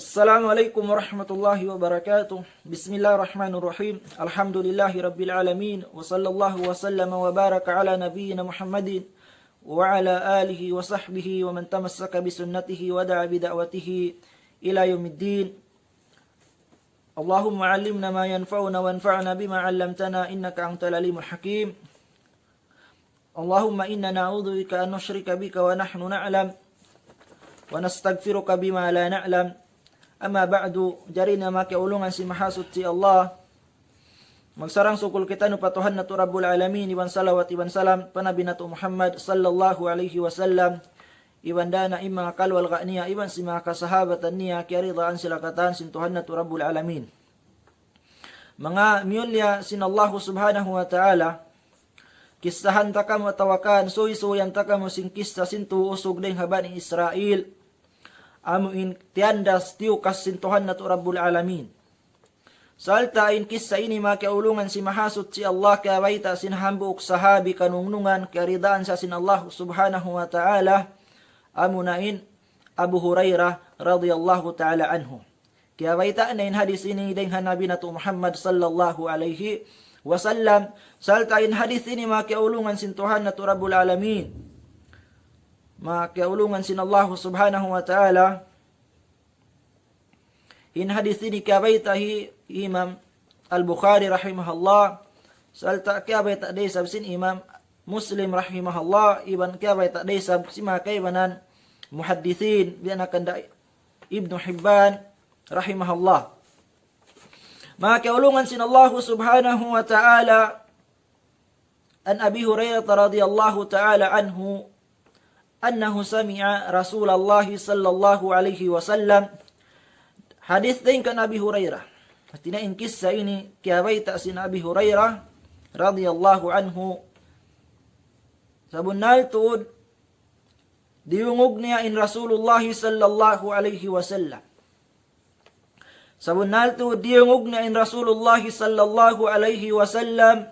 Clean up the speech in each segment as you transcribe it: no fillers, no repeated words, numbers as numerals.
Assalamualaikum warahmatullahi wabarakatuh. Bismillahirrahmanirrahim. Alhamdulillahi rabbil alamin. Wa sallallahu wa sallama wa baraka ala nabiyyina Muhammadin wa ala alihi wa sahbihi wa man tamassaka bi sunnatihi wa da'a bi da'watihi ila yaumiddin. Allahumma 'allimna ma yanfa'una wanfa'na bima 'allamtana innaka antal alimul hakim. Allahumma inna na'udzu bika an nusyrika bika wa nahnu na'lam wa nastaghfiruka bima la na'lam. Amma ba'du, jarina makiulungan si mahasud si Allah. Magsarang sukul kita nu patuhan na tu Rabbul Alamin, iban salawat iban salam, panabi na tu Muhammad sallallahu alaihi wasallam, iban dana mga kalwal ka niya, iban si mga kasahabatan niya, kiaridaan sila katan, sintuhan na tu Rabbul Alamin. Mga miyulya sin Allah subhanahu wa ta'ala, kistahan takam atawakan, suy-suyan takam sing kista sintu usog deng haba ni Israel, amuin tiandas tiukas sintuhan na tu Rabbul Alamin. Saltain kisah ini makiulungan si mahasud si Allah kawaita sinhambuk sahabi kanungnungan karidaan sa sin Allah subhanahu wa ta'ala amunain Abu Hurairah radhiyallahu ta'ala anhu. Kawaita na in hadis ini dengan Nabi na tu Muhammad sallallahu alaihi wasallam. Saltain hadis ini makiulungan sintuhan na tu Rabbul Alamin. Makiulungan sin Allah subhanahu wa ta'ala. In hadis ini kabaitahi Imam Al-Bukhari rahimahullah. Salta kabaita desab sin Imam Muslim rahimahullah. Iban kabaita desab si makaibanan muhaddithin. Biana kanda Ibnu Hibban rahimahullah. Makiulungan sin Allah subhanahu wa ta'ala. An Abi Hurairah radhiyallahu ta'ala anhu. Annahu sami'a Rasulullah sallallahu alaihi wasallam. Hadis din kan Abi Hurairah. Tinain kisah ini kiabaita sin Abi Hurairah radhiyallahu anhu. Sabunal tuud diungog niya in Rasulullah sallallahu alaihi wasallam. Sabunal tuud diungog niya in Rasulullah sallallahu alaihi wasallam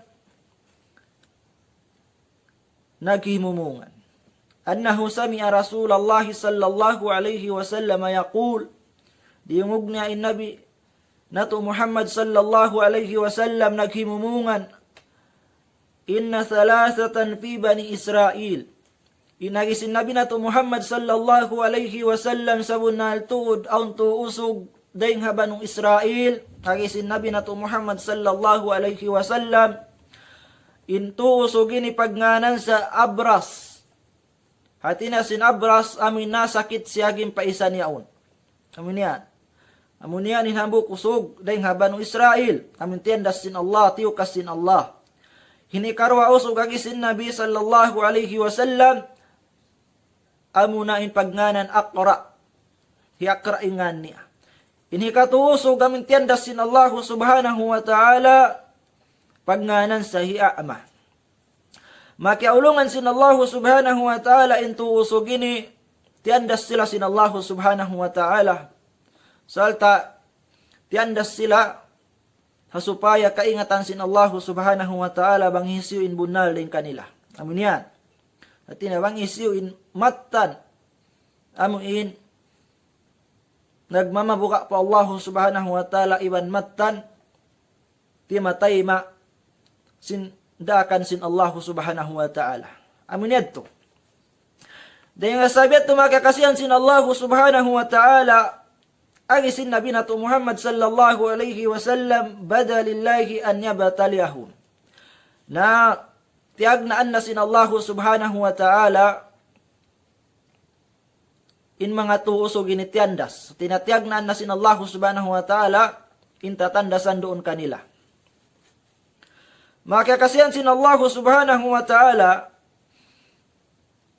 naghimumungan. Annahu sami'a Rasulullah sallallahu alaihi wasallam yaqul, diungog niya in Nabi nato Muhammad sallallahu alaihi wasallam naghimumungan, inna thalathatan fi bani Israel. Inagisin Nabi nato Muhammad sallallahu alaihi wasallam sabunal tuud aun tuusog daing habanong Israel. Agisin Nabi nato Muhammad sallallahu alaihi wasallam in tuusog ini pagnganan sa abras. Hati na sin abras amin nasakit siyaging paisa niyaon. Amin yan. Amin yan inhambuk usog dahing habanong Israel. Amin tiyandas sin Allah, tiyukas sin Allah. Hinikarwa usog agisin Nabi sallallahu alaihi wasallam. Amuna in pagnganan akra. Hiakra ingan niya. Hinikatuusog amin tiyandas sin Allah subhanahu wa ta'ala. Pagnganan sa hi'ama. Makiaulungan sin Allah subhanahu wa ta'ala intu usog ini tiandas sila sin Allah subhanahu wa ta'ala. Salta tiandas sila hasupaya kaingatan sin Allah subhanahu wa ta'ala bang hisiuin bunal din kanila. Amin yan. At ina bang hisiuin matan. Amuin nagmamabuka pa Allah subhanahu wa ta'ala iban matan timatay ma sin dakan sin Allah subhanahu wa ta'ala. Amin yadto. Dahil nga sabiat tumakakasihan sin Allah subhanahu wa ta'ala, agisin Nabi nato Muhammad sallallahu alaihi wasallam, badalillahi an yabataliyahum. Na tiyag na anna sin Allah subhanahu wa ta'ala, in mga tuusog initiandas. Tinatiyag na anna sin Allah subhanahu wa ta'ala, in tatandasan doon kanila. Makakasihan sin Allah subhanahu wa ta'ala,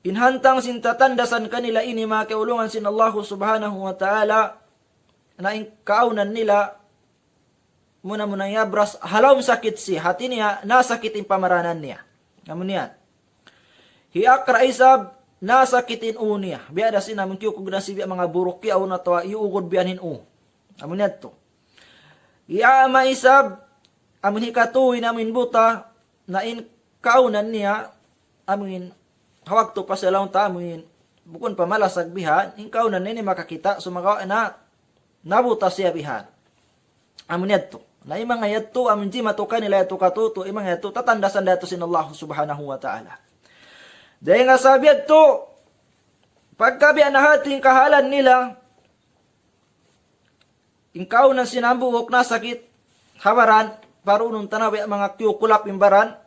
inhantang sin tatandasan kanila ini makiulungan sin Allah subhanahu wa ta'ala, na in kaunan nila, muna yabras, halawm sakit si, hati niya, nasakit in pamaranan niya. Namun yan. Hiakra isab, nasakitin niya. Biada sin namin kiyukog na si mga burukya o na tawa, iugod biyanin Namun yan to. Iama isab, amin hikatuin amin buta na in kaunan niya amin hawag to pa sila ta amin bukon pa malasag bihan in kaunan ni makakita sumagawa na nabuta siya bihan. Amun yadto. Na imang yadto, amun di matukan nila yadto katuto, imang yadto, tatandasan dato sin Allah subhanahu wa ta'ala. Dahil nga sabi yadto, pagkabi anahating kahalan nila, ingkaw na sinambuhok na sakit, hawaran, parunong tanaw mga kiyukulap imbaran,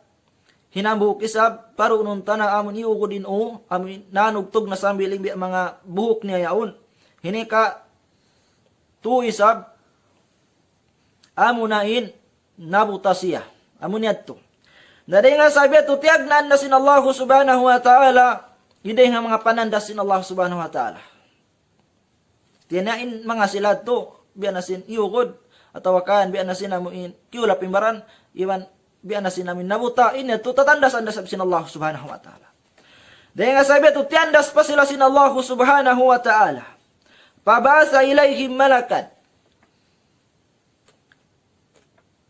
hinambuhok isab, parunong tanaw amon iugo din o, amon nanugtog na sambiling mga buhok niya yaon. Hinika, tu isab, amunain, nabuta siya. Amon yadto. Naday nga sabi ito, tiyagnaan na sin Allah subhanahu wa ta'ala, hindi nga mga panandas sin Allah subhanahu wa ta'ala. Tinain mga sila to, biyan na sin iugod, at tawakan, biyan na sin amuin, kiulap imbaran, iwan, biyan na sin namin nabuta, ito, tatandas-andas sin Allah subhanahu wa ta'ala. Dahil nga sabi ito, tiyandas pa sila sin Allah subhanahu wa ta'ala. Pabasa ilayhim malakan.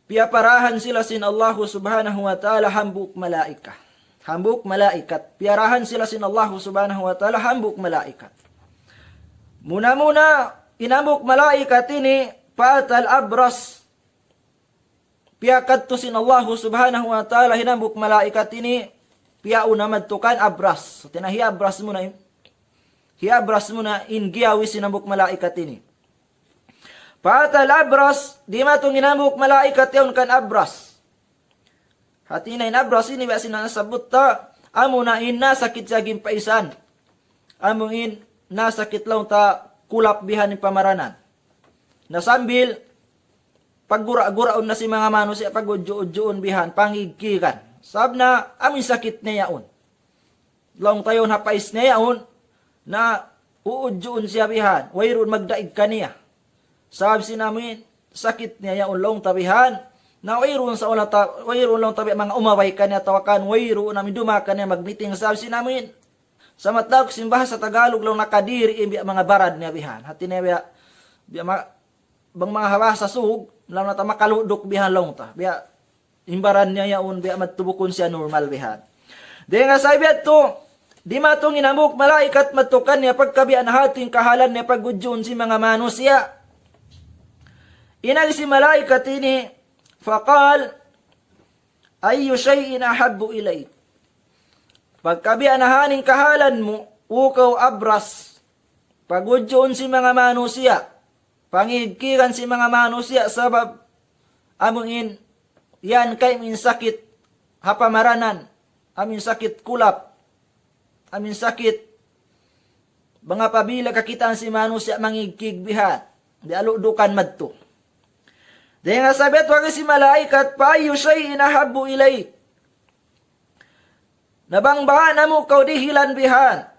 Piaparahan sila sin Allah subhanahu wa ta'ala hambuk malaika. Hambuk malaikat. Piarahan sila sin Allah subhanahu wa ta'ala hambuk malaikat. Muna-muna, inambuk malaikat ini paatal abras. Piakat to sin Allah subhanahu wa ta'ala hinambuk malaikat ini piauna madtukan abras. So, hiabras muna in giyawi sinambuk malaikat ini. Paatal abras, di matong inambuk malaikat yawn kan abras. Hati na inabras, ini ba sinasabot ta, amo na in nasakit sa gimpaisan. Amo in nasakit lang ta kulap bihan ni pamaranan. Nasambil, paggura-guraon na si mga mano siya pag-udyo-udyoon bihan, pangigkikan. Sab na, amin sakit na yaon. Lang tayo napais na yaon, na uudyoon siya bihan, wayroon magdaig kaniya. Sabi namin, sakit niya yung long tabihan, na wayroon long tabi mga umaway kanya tawakan, wayroon namin dumakan niya magniting. Sabi namin, sa matag simbahan sa Tagalog lang nakadiri imbi mga barad niya bihan. Hati niya bang mga hawa sa sug, lang nata makaludok bihan long ta. Biya imbaran niya yaon, biya matubukon siya normal bihan. Di nga sabi ito, di matong inamuk malaikat matukan niya pagkabian hating kahalan niya pagudyon si mga manusia. Inag si malaikat ini, faqal, ayyu shay'in ahabbu ilayk. Pagkabian haning kahalan mo, ukaw abras, pagudyon si mga manusia, pangigkiran si mga manusia, sabab, amuin, yan kay min sakit, hapamaranan, amin sakit kulap, amin sakit, mga pabila kakitaan si manusia mangigkigbihan, di aludukan madto. Dahil nga sabit, wag si malaikat, payo siya'y inahabbu ilay. Nabangbahan na mo, kau dihilan bihan.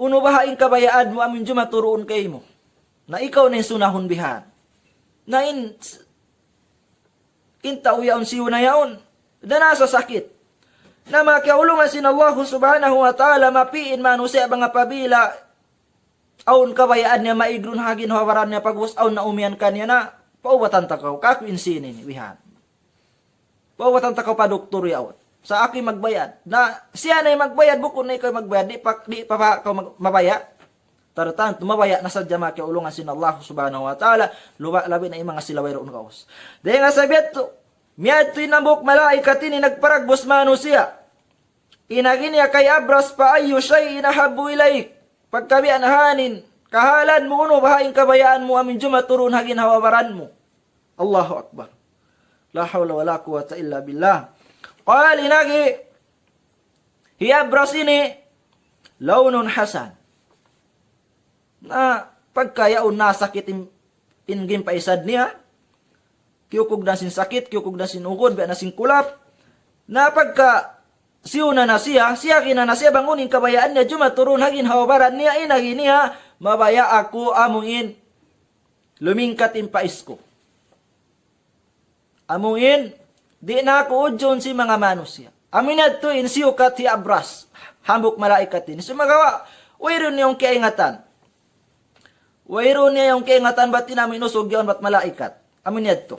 Uno bahain kabayaan mo, amin maturoon kay mo. Na ikaw na yung sunahon bihan. Na intaw yaon siyo na yaon. Na nasa sakit. Na makiaulungan sin Allah subhanahu wa ta'ala, mapiin manusia mga pabila, aun kabayaan niya maigrun hagin hawaran niya pagwas, aun na umiyan kanya na, paubatan takaw, kakuin sinin, wihan. Paubatan takaw pa doktor yaot. Sa akin magbayad. Na siya na yung magbayad, bukod na ikaw magbayad, di pa ikaw mabaya. Taratan, tumabaya na sadya makiulungan sin Allah subhanahu wa ta'ala, labi na yung mga silaway roon kaos. Dahil nga sabihat to, miyad to inambok malaikat ini, nagparagbos mano siya. Inagin niya kay abras pa ayo siya'y inahabu ilayik. Pagkabi anahanin, kahalan mo uno, bahaing kabayaan mo, amin jumaturun hagin hawabaran mo. Allahu Akbar. La hawla wa la quwata illa billah. Qal inagi, hiyabras ini, launun hasan. Na pagkayaon nasakit ingim paisad niya, kiyukog na sin sakit, kiyukog na sin ugod, biya na sin kulap, na pagka siuna na siya kina na siya bangunin kabayaan niya, jumaturun hagin hawabaran niya, inagi niya, mabaya ako amuin, lumingkat impais ko. Amuin, di na ako udyon si mga manusia. Amin na ito, insiyukat hi abras, hambuk malaikatin. Sumagawa, wayroon niyong kaingatan. Wayroon niya yung kaingatan, ba't namin usog yun, ba't malaikat? Amin na ito.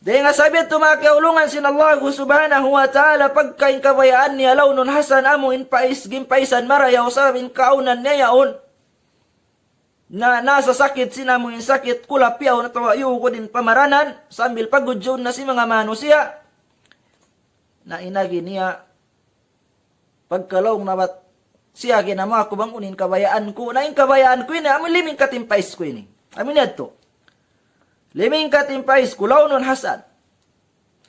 Dahil nga sabi ito, makiaulungan sin Allah subhanahu wa ta'ala, pagkain kabayaan niya, launun hasan, amuin pais, gimpaisan, marayaw, sabin kaunan niya yaon. na nasa sakit sinamuin sakit kulapyaw na tawayo ko din pamaranan sambil pagudyon na si mga manusia na inagi niya pagkalong na bat siya ginama ko bang unin kabayaan ko na in kabayaan ko ini amin liming katimpais ko ini amin yato liming katimpais ko launon hasan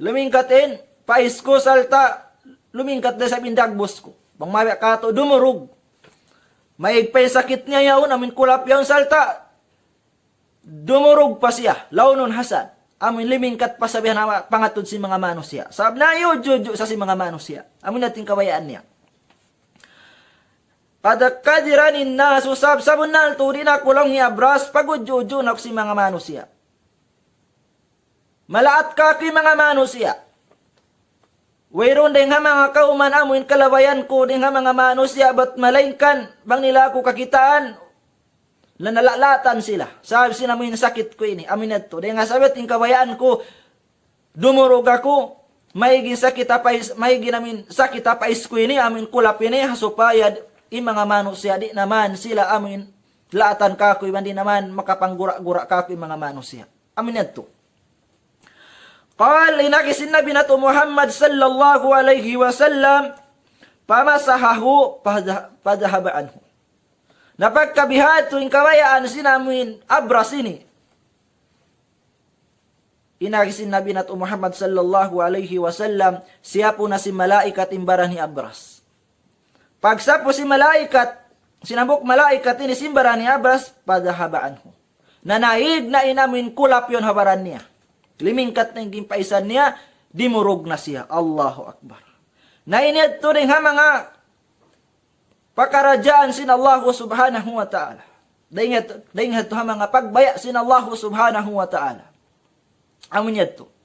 liming katin pais ko salta lumingkat na sa bindagbos ko bang mabaya kato dumurog maigpay sakit niya yaon amin kulap yaon salta dumurog pa siya launon hasan amin limingkat pa sabihan na pangatod si mga manusia sab na juju sa si mga manusia amin natin kabayaan niya Padakadiranin na susab sabon na turi na kulong ni Abras pagudjuju na si mga manusia. Malaat ka ki mga manusia. Wayron din nga mga kauman amuin kalabayan ko din nga mga manusia bat malaingkan bang nila ako kakitaan na nalalatan sila. Sabi sila mo sakit ko ini amin nato. Din nga sabit yung kabayaan ko dumurog ako maigin sakit apais maigin namin sakit apais ko ini amin kulap ini hasupayad mga manusia di naman sila amin laatan kakoy man di naman makapanggura-gura kakoy mga manusia amin yato qal inakisin nabi nato Muhammad sallallahu alaihi wasallam pamasahahu padahaba anhu napagkabihat tuwing kawayaan sinamuin Abras ini inakisin nabi nato Muhammad sallallahu alaihi wasallam siya po na si malaikat imbaran ni Abras. Pagsapo si malaikat, sinabok malaikat ini simbaran ni Abras, padahabaan ho. Nanaig na inamin kulap yon habaran niya. Limingkat na yung gimpaisan niya, dimurog na siya. Allahu Akbar. Nainid to rin ha mga pakarajaan sin Allah subhanahu wa ta'ala. Daingat to ha mga pagbaya sin Allah subhanahu wa ta'ala. Amin yato.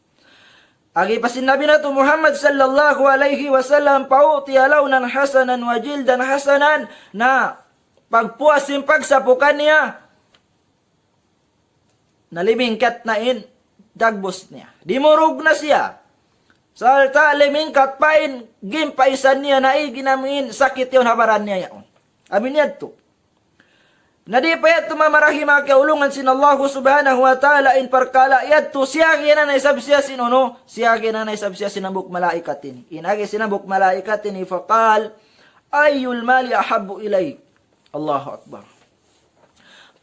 Agi pa sinabi na to Muhammad sallallahu alaihi wasallam pauti launan hasanan wa jildan hasanan na pagpuasin pagsapukan niya nalimingkat na in dagbos niya. Dimurog na siya. Salta limingkat pain gimpaisan niya na iginamin sakit yon habaran niya yaon. Amin niya to. Nadi pa yato mamarahi mga kaulungan sin Allah subhanahu wa ta'ala in parkala yato siya gina na isabsiya sin uno siya gina na isabsiya sinabuk malaikat ini inagi sinabuk malaikat ini faqal ayyul mali ahabbu ilayk Allahu Akbar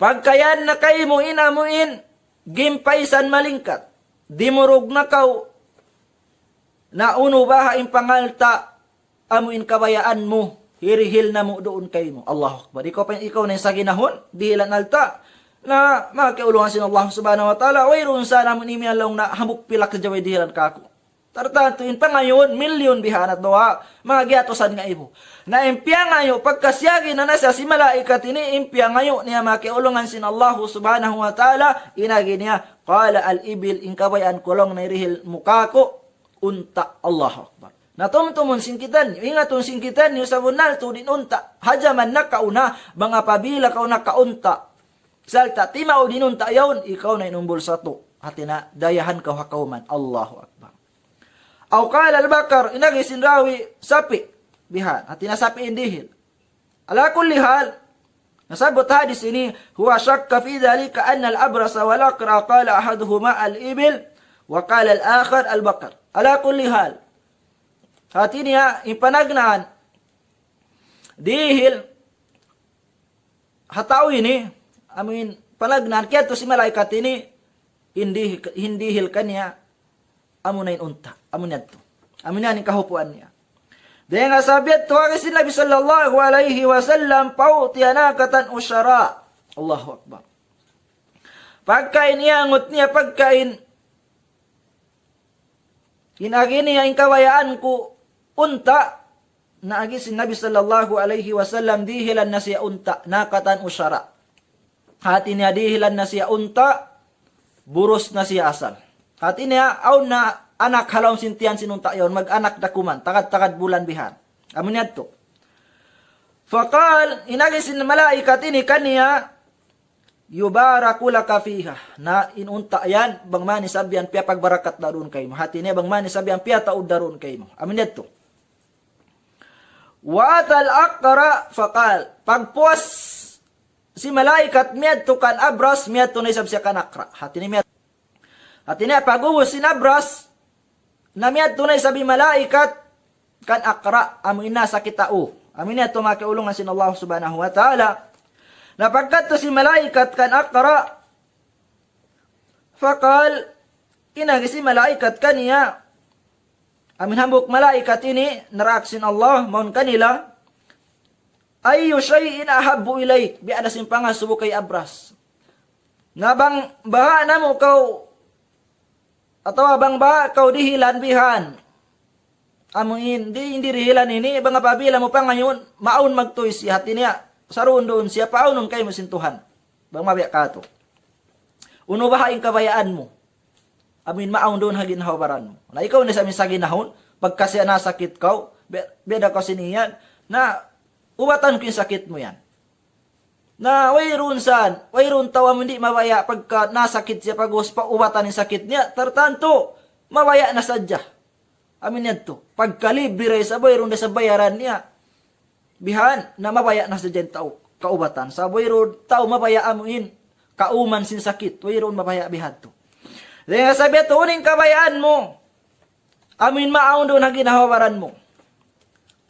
pagkayan na kayo mo inamuin gimpaisan malingkat dimurog na kaw na uno baha in pangalta amuin kabayaan mo hirihil na mo doon kayo mo. Allahu Akbar. Ikaw na yung sa ginahon. Dihilan alta. Na makiulungan sin Allah subhanahu wa ta'ala. Wayroon sana mo nimi along na hamuk pilak sa jaway dihilan kako. Tartatuin pa ngayon, milyon bihanat doa. Mga giatosan nga ibo. Na impya ngayon, pagkasyagi na nasa si malaikat ini, impya ngayon niya makiulungan sin Allah subhanahu wa ta'ala. Inagi niya, qala al-ibil inkabayan kulong na irihil mukako. Unta. Allahu Akbar. Natumtumon singkitan, ingatong singkitan niyo sa bunal to din unta. Hajaman na kauna, mga pabila kauna kaunta. Salta, timao din unta yawn, ikaw na inumbol sa to. Hatina, dayahan ka hakauman. Allahu Akbar. Aw qala al-bakar, inagisin rawi, sapi, bihan. Hatina sapi indihil. Ala kulli hal, nasabot hadis ini, huwa syakka fi dhalika anna al-abrasa wal-aqra qala ahaduhuma al-ibil, wa qala al-akhar al-bakar. Ala kulli hal, hati niya, ipanagnaan, dihil, hataw ini, amin, panagnaan, kaya to si malaikat ini, hindihil kanya, amunayin unta, amunan to, amunan yung kahupuan niya. Dahil nga sabi at tuwag si Nabi sallallahu alaihi wasallam, pautiyanakatan usyara, Allahu Akbar. Pagkain iangot niya, pagkain, inagi niya, ingkawayaan ko, unta na agi si Nabi sallallahu alaihi wasallam dihilan na siya unta nakatan usyara. Hati niya dihilan na siya unta buros na siya asal. Hati niya aw na anak halaw sintian sinunta yon mag-anak dakuman takad-takad bulan bihan. Amun yadto. Faqal inagi sin malaikat ini kaniya yubaraku laka fiha na inunta yan bang mani sabihan piya pagbarakat daron kay mo. Hati niya bang mani sabihan piya taud daron kay mo. Amun yadto. Wa atal aqra faqal pagpuas si malaikat miadto kan Abras, miadto na isab siya kan Aqra. Hati niya pag-uwas si Abras, na miadto na isabi malaikat kan Aqra, amin na sa kitao. Amin niya tumakiulungan sin Allah subhanahu wa ta'ala. Napagkat to si malaikat kan Aqra, fakal, inagi si malaikat kaniya, amin hambuk malaikat ini, naraksin Allah, maun kanila, ayu syai'in ahabbu ilaik, bi ada simpangan subuh kay Abras. Nabang baha namo kau, atau abang baha kau dihilan bihan. Amuin, hindi rihilan ini, bang apabila mo pa ngayon, maun magtuy si hati niya, saroon doon siya, paunon kayo masintuhan. Bang mabiyak ka to. Uno bahaing kabayaan mo. Amin maun doon hagin hawabaran mo. Na ikaw na sa amin sa ginahon, pagka siya nasakit kau, beda ko siniyan, na ubatan ko yung sakit mo yan. Na wayroon tawa mo hindi mabaya pagka nasakit siya pag-us pa ubatan yung sakit niya, tartanto, mabaya na sadya. Amin yan to. Pagkalibre sa wayroon na sa bayaran niya, bihan na mabaya na sadya yung tao, kaubatan. Sa wayroon tao mabaya amuin, kauman sin sakit, wayroon mabaya bihan to. Dahil sabi ito, uning kabayaan mo, amin maaon doon ang ginahawaran mo.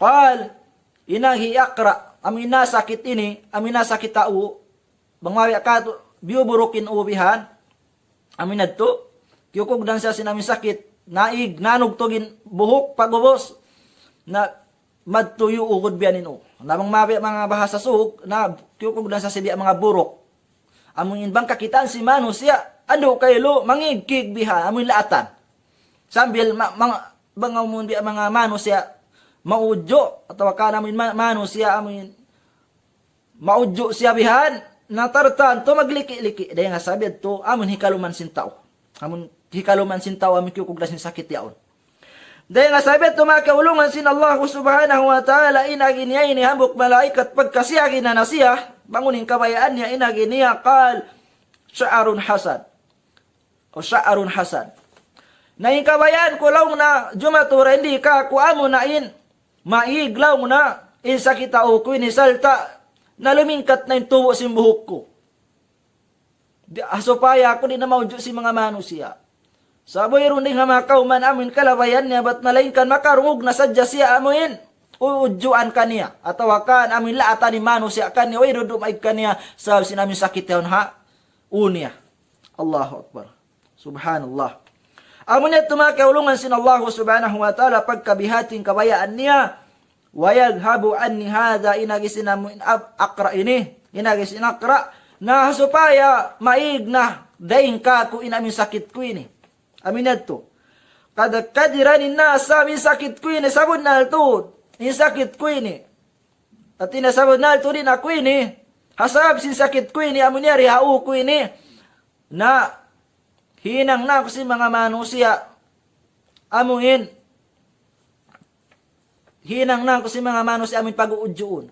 Pal, inang hiakra, amin na sakit ini, amin na sakit tao, bangwawi ka, biuburukin ubihan, amin na to, kiyukog dan siya sinamin sakit, naig, nanugtugin, buhok, pagubos, na madtuyo ukod biyanin o. Namang mga bahasa suhog, na kiyukog dan siya siya mga burok. Amin bang kakitaan si Manu siya, ano kayo, mangigkig biha, amin laatan. Sambil, mga Manu siya, maudyo, atau ka namin mano siya amin, maudyo siya bihan, natartan, to magliki-liki. Dahil nga sabi ito, amin hikaluman sin tao. Amin hikaluman sin tao, amin kukuglas sin sakit yaon. Dahil nga sabi ito, makaulungan sin Allah subhanahu wa ta'ala, inagin niya, inihambok malaikat, pagkasiyagin na siya, bangunin kabayaan niya, inagin niya, kal, sya'arun hasan. O sya'arun hasan. Na yung kabayaan ko lang na, jumatura, hindi ka, kuamo na maiglaw mo na, sakit tao ko, salta, na lumingkat na yung tubo si buhok ko. Asopaya ako, di na maudyo si mga manusia. Saboy ron din nga makauman amin kalabayan niya, ba't nalaingkan makarungog na sadya siya amin, uudyoan ka niya. Atawakan, amin laata ni manusia ka niya, way dudumaig ka niya, sabi sinamin sakit yun ha, unya. Allahu Akbar. Subhanallah. Amun niya tumakiulungan sin Allah subhanahu wa ta'ala pagkabihating kabayaan niya. Wayaghabu anni hadha inagisin namin akra ini. Inagisin akra na supaya maig na daing ka ko inamin sakit ko ini. Amin to. Kada kadiranin na sa amin sakit ko ini. Sabon na ito. Yung sakit ko ini. At inasabon na ito din ako ini. Hasab sin sakit ko ini. Amun niya rihau ko ini. Na hinang na ako si mga manusia, amuin. Hinang na ako si mga manusia, amin pag-uudyoon.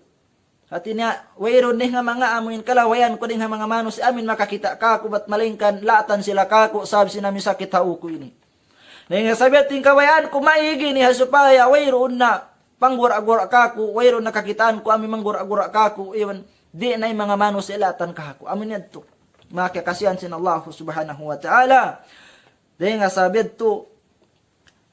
At niya, wayron din nga mga amuin kalawayan ko din nga mga manusia, amin makakita kako, ba't malingkan, latan sila kako, sabi sinamin sakit hao ko ini. Ngayon nga sabi ating kawayan, kumaigi ni hasupaya, wayron na, panggura-gura kako, wayron na kakitaan ko, amin manggura-gura kako, iwan, di na yung mga manusia latan kako, amin yan to. Makakasiyan sin Allah subhanahu wa ta'ala. Dahil nga sabi ito,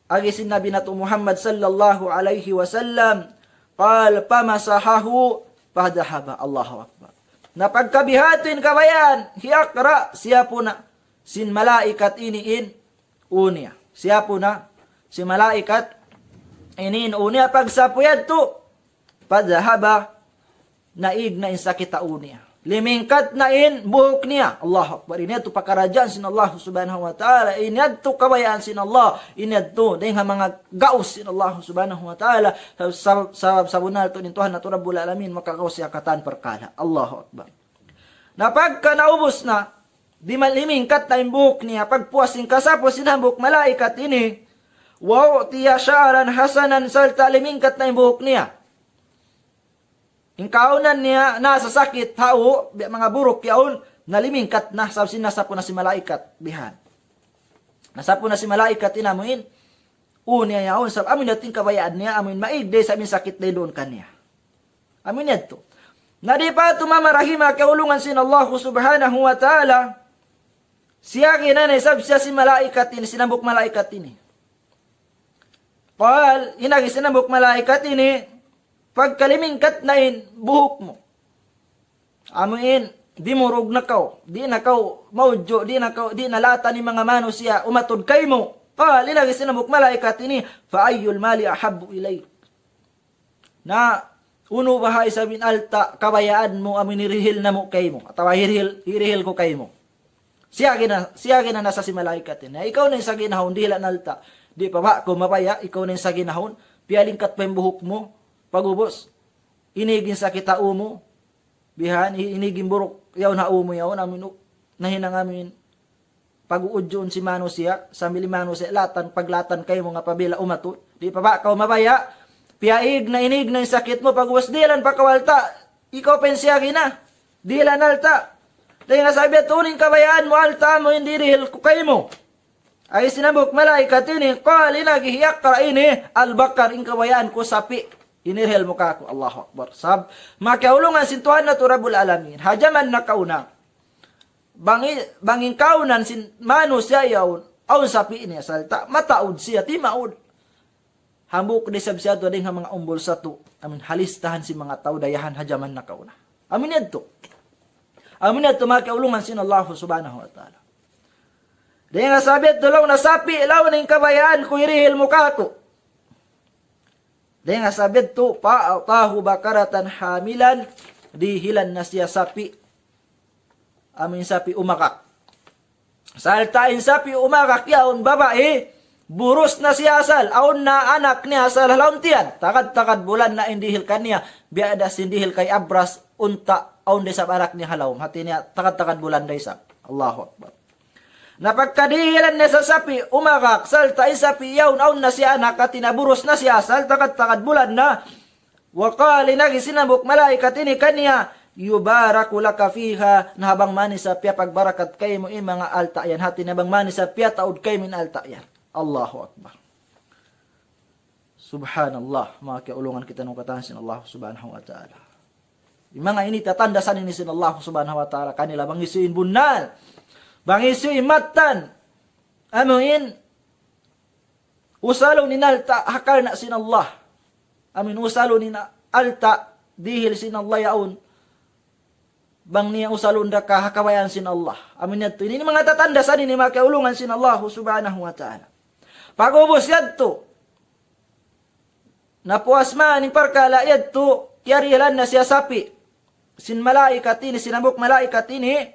agisin Nabi nato Muhammad sallallahu alaihi wasallam, qal pamasahahu pahdahaba. Allahu Akbar. Napagkabihatin kabayan, hiakra, siya po na, sin malaikat iniin, unia. Siya po na, si malaikat iniin, unia. Pagsapuyad to, pahdahaba, naig na insakita unia. Limingkat na buhok niya. Allahu Akbar. Inadto pakarajaan sin Allah subhanahu wa ta'ala. Inadto kabayaan sin Allah. Inadto. Dahil nga mga gaus sin Allah subhanahu wa ta'ala. Sa bunal to nintuhan na to Rabbul Alamin. Makakaus siya katan perkala. Allahu Akbar. Na pagka naubos na, di malimingkat na buhok niya. Pagpuasin kasapos sinambok malaikat ini. Wow, tiya sya'aran hasanan salta limingkat na buhok niya. Yung kaunan niya, nasa sakit, hao, mga burok yaon, nalimingkat na, sabi nasapo na si malaikat, bihan. Nasapo na si malaikat, inamuin, unya yaon, sabi, amin natin kabayaan niya, amin maigde, sabi sakit na doon kanya. Amin yan to. Na di pa tumamarahima kaulungan sin Allah subhanahu wa ta'ala. Siya kinanay sab siya si malaikat ini, sinambok malaikat ini. Qal, inagi sinambok malaikat ini, pagkalimingkat na buhok mo. Amuin, di murug na kaw, di na kaw maudyo, di na lata ni mga manusia, umatod kay mo. Qal, inagi sinambok malaikat ini, fa ayyul mali ahabbu ilayk. Na, uno bahay sabin alta, kabayaan mo, amin hirihil na mo kay mo. Atawa hirihil ko kay mo. Siya gina nasa si malaikat ini. Ikaw na yung sa ginahon, di lang alta. Di pa ba, kung mapaya, ikaw na yung sa ginahon, pialingkat pa yung buhok mo, pagubos, inigin sa kita umo, bihan, inigin burok, yaw na umo yaw, namin, nahinang amin, pag-uudyon si mano siya, sa milimano siya, paglatan kayo mga pabila umato, di pa ba, kung mapaya, piaig na inig na yung sakit mo, pagubos, di lang pakawalta, ikaw pensiya gina, di lang alta, dahil nga sabi, tuning kabayaan mo, alta mo, hindi rihil ko kayo mo. Ay sinabok malaikat ini, qali nagihiyak ka ini, al-bakar, in kabayaan ko sapi, inirhil mo ka ako, Allahu Akbar. Sab, makiaulungan sintuhan na to Rabbul Alamin, hajaman na kauna, bangin kaunan sin manu siya yawn, aun sapi ini salta, mataud siya, ti maud. Hambuk di sab siya to, ding mga umbol sa to, amin halistahan si mga tao, dayahan hajaman na kauna. Amin yan to. Amin yan to, makiaulungan sin Allah subhanahu wa ta'ala. Dahil nga sabi, dulaw na sapi, ilaw na yung kabayaan, kung irihil mo ka ako. Dahil nga sabi, to, pa'atahu bakaratan hamilan, dihilan na siya sapi. Amin sapi umakak. Saltain sapi umakak, yaon babae, buros na siya asal, aon na anak niya asal halaon tiyan. Takad-takad bulan na indihil kanya, biadas indihil kay abras, unta, aon de sa anak niya halawom. Hati niya, takad-takad bulan day sa. Allahu Akbar. Napagkadihilan na sa sapi, umakak, salta sapi, yawn, aun na siya anak, at tinaburos na siya, salta takad bulan na, wakali nagi sinabok malaikat ini kanya, yubaraku laka fiha, na habang mani sa piya, pagbarakat kayo mo mga alta yan, hati na habang mani sa piya, taod kayo min alta yan. Allahu Akbar. Subhanallah, mga kiaulungan kita nung katahasin Allah subhanahu wa ta'ala. Yung mga ini, tatandasan ini sin Allah subhanahu wa ta'ala, kanila bang isuin bunal, bangisu imatan, amin, usalo ni nalta, hakal na sin Allah, amin, usalo ni na alta, dihil sin Allah yaon, bang niya usalo nda ka, hakawayan sin Allah, amin yato, ini mga tatandasan ini, mga kaulungan sin Allah subhanahu wa ta'ala. Pag-ubos yadto, napuas man, ni parkala yadto, yarilan na siya sapi, sin malaikat ini, sinabok malaikat ini,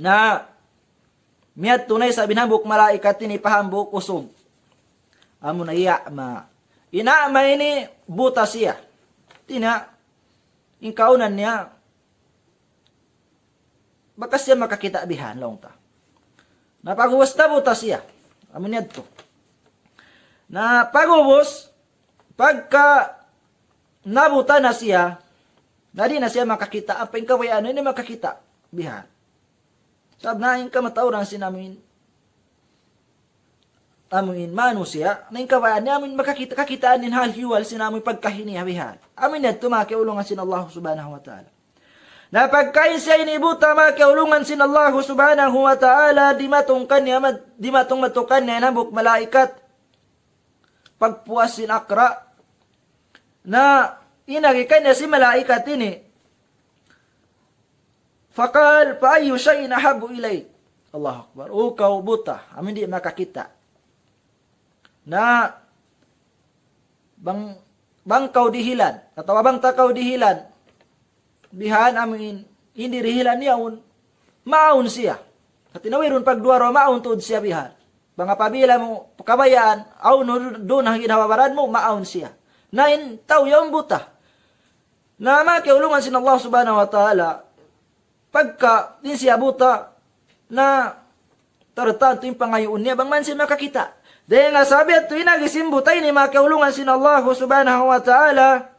na, miyad tunay sa binambok malaikat ini pahambok usog. Amo na iyama. Inaama ini buta siya. Tina, ingkaunan niya, baka siya makakita bihan long ta. Napagubos na buta siya. Amo niyad to. Napagubos, pagka nabuta na siya, na di na siya makakita, ang pangkawayano, hindi makakita bihan. Sab na yung kamatauran sinamin, amin manusia, na yung kawaan niya, amin makakita-kakitaan din hal-hiwal sinamin pagkahinihabihan. Amin yan, tumakiulungan sin Allah subhanahu wa ta'ala. Na pagkain siya inibuta, makiulungan sin Allah subhanahu wa ta'ala, di matong matukan niya, nabuk malaikat, pagpuas sin akra, na inagikan niya si malaikat ini, Fakal, paayo siya inahabu ilay. Allahu Akbar. Ukaw buta. Amin di makakita. Na, bangkaw dihilan. Katawa bang takaw dihilan. Bihan amin, hindi rihilan niyaon. Maun siya. At tinawirun pagduwaro, maun tuod siya bihan. Banga pabila mo, kabayaan, aun doon ang ginawabaran mo, maun siya. Nain, tao yung buta. Na makiulungan sin Allah subhanahu wa ta'ala, pagka din siya buta na tartanto yung pangayon niya, bang man siya makakita. Dahil nga sabi at tuwing nagisim butay ni makaulungan sin Allah subhanahu wa ta'ala,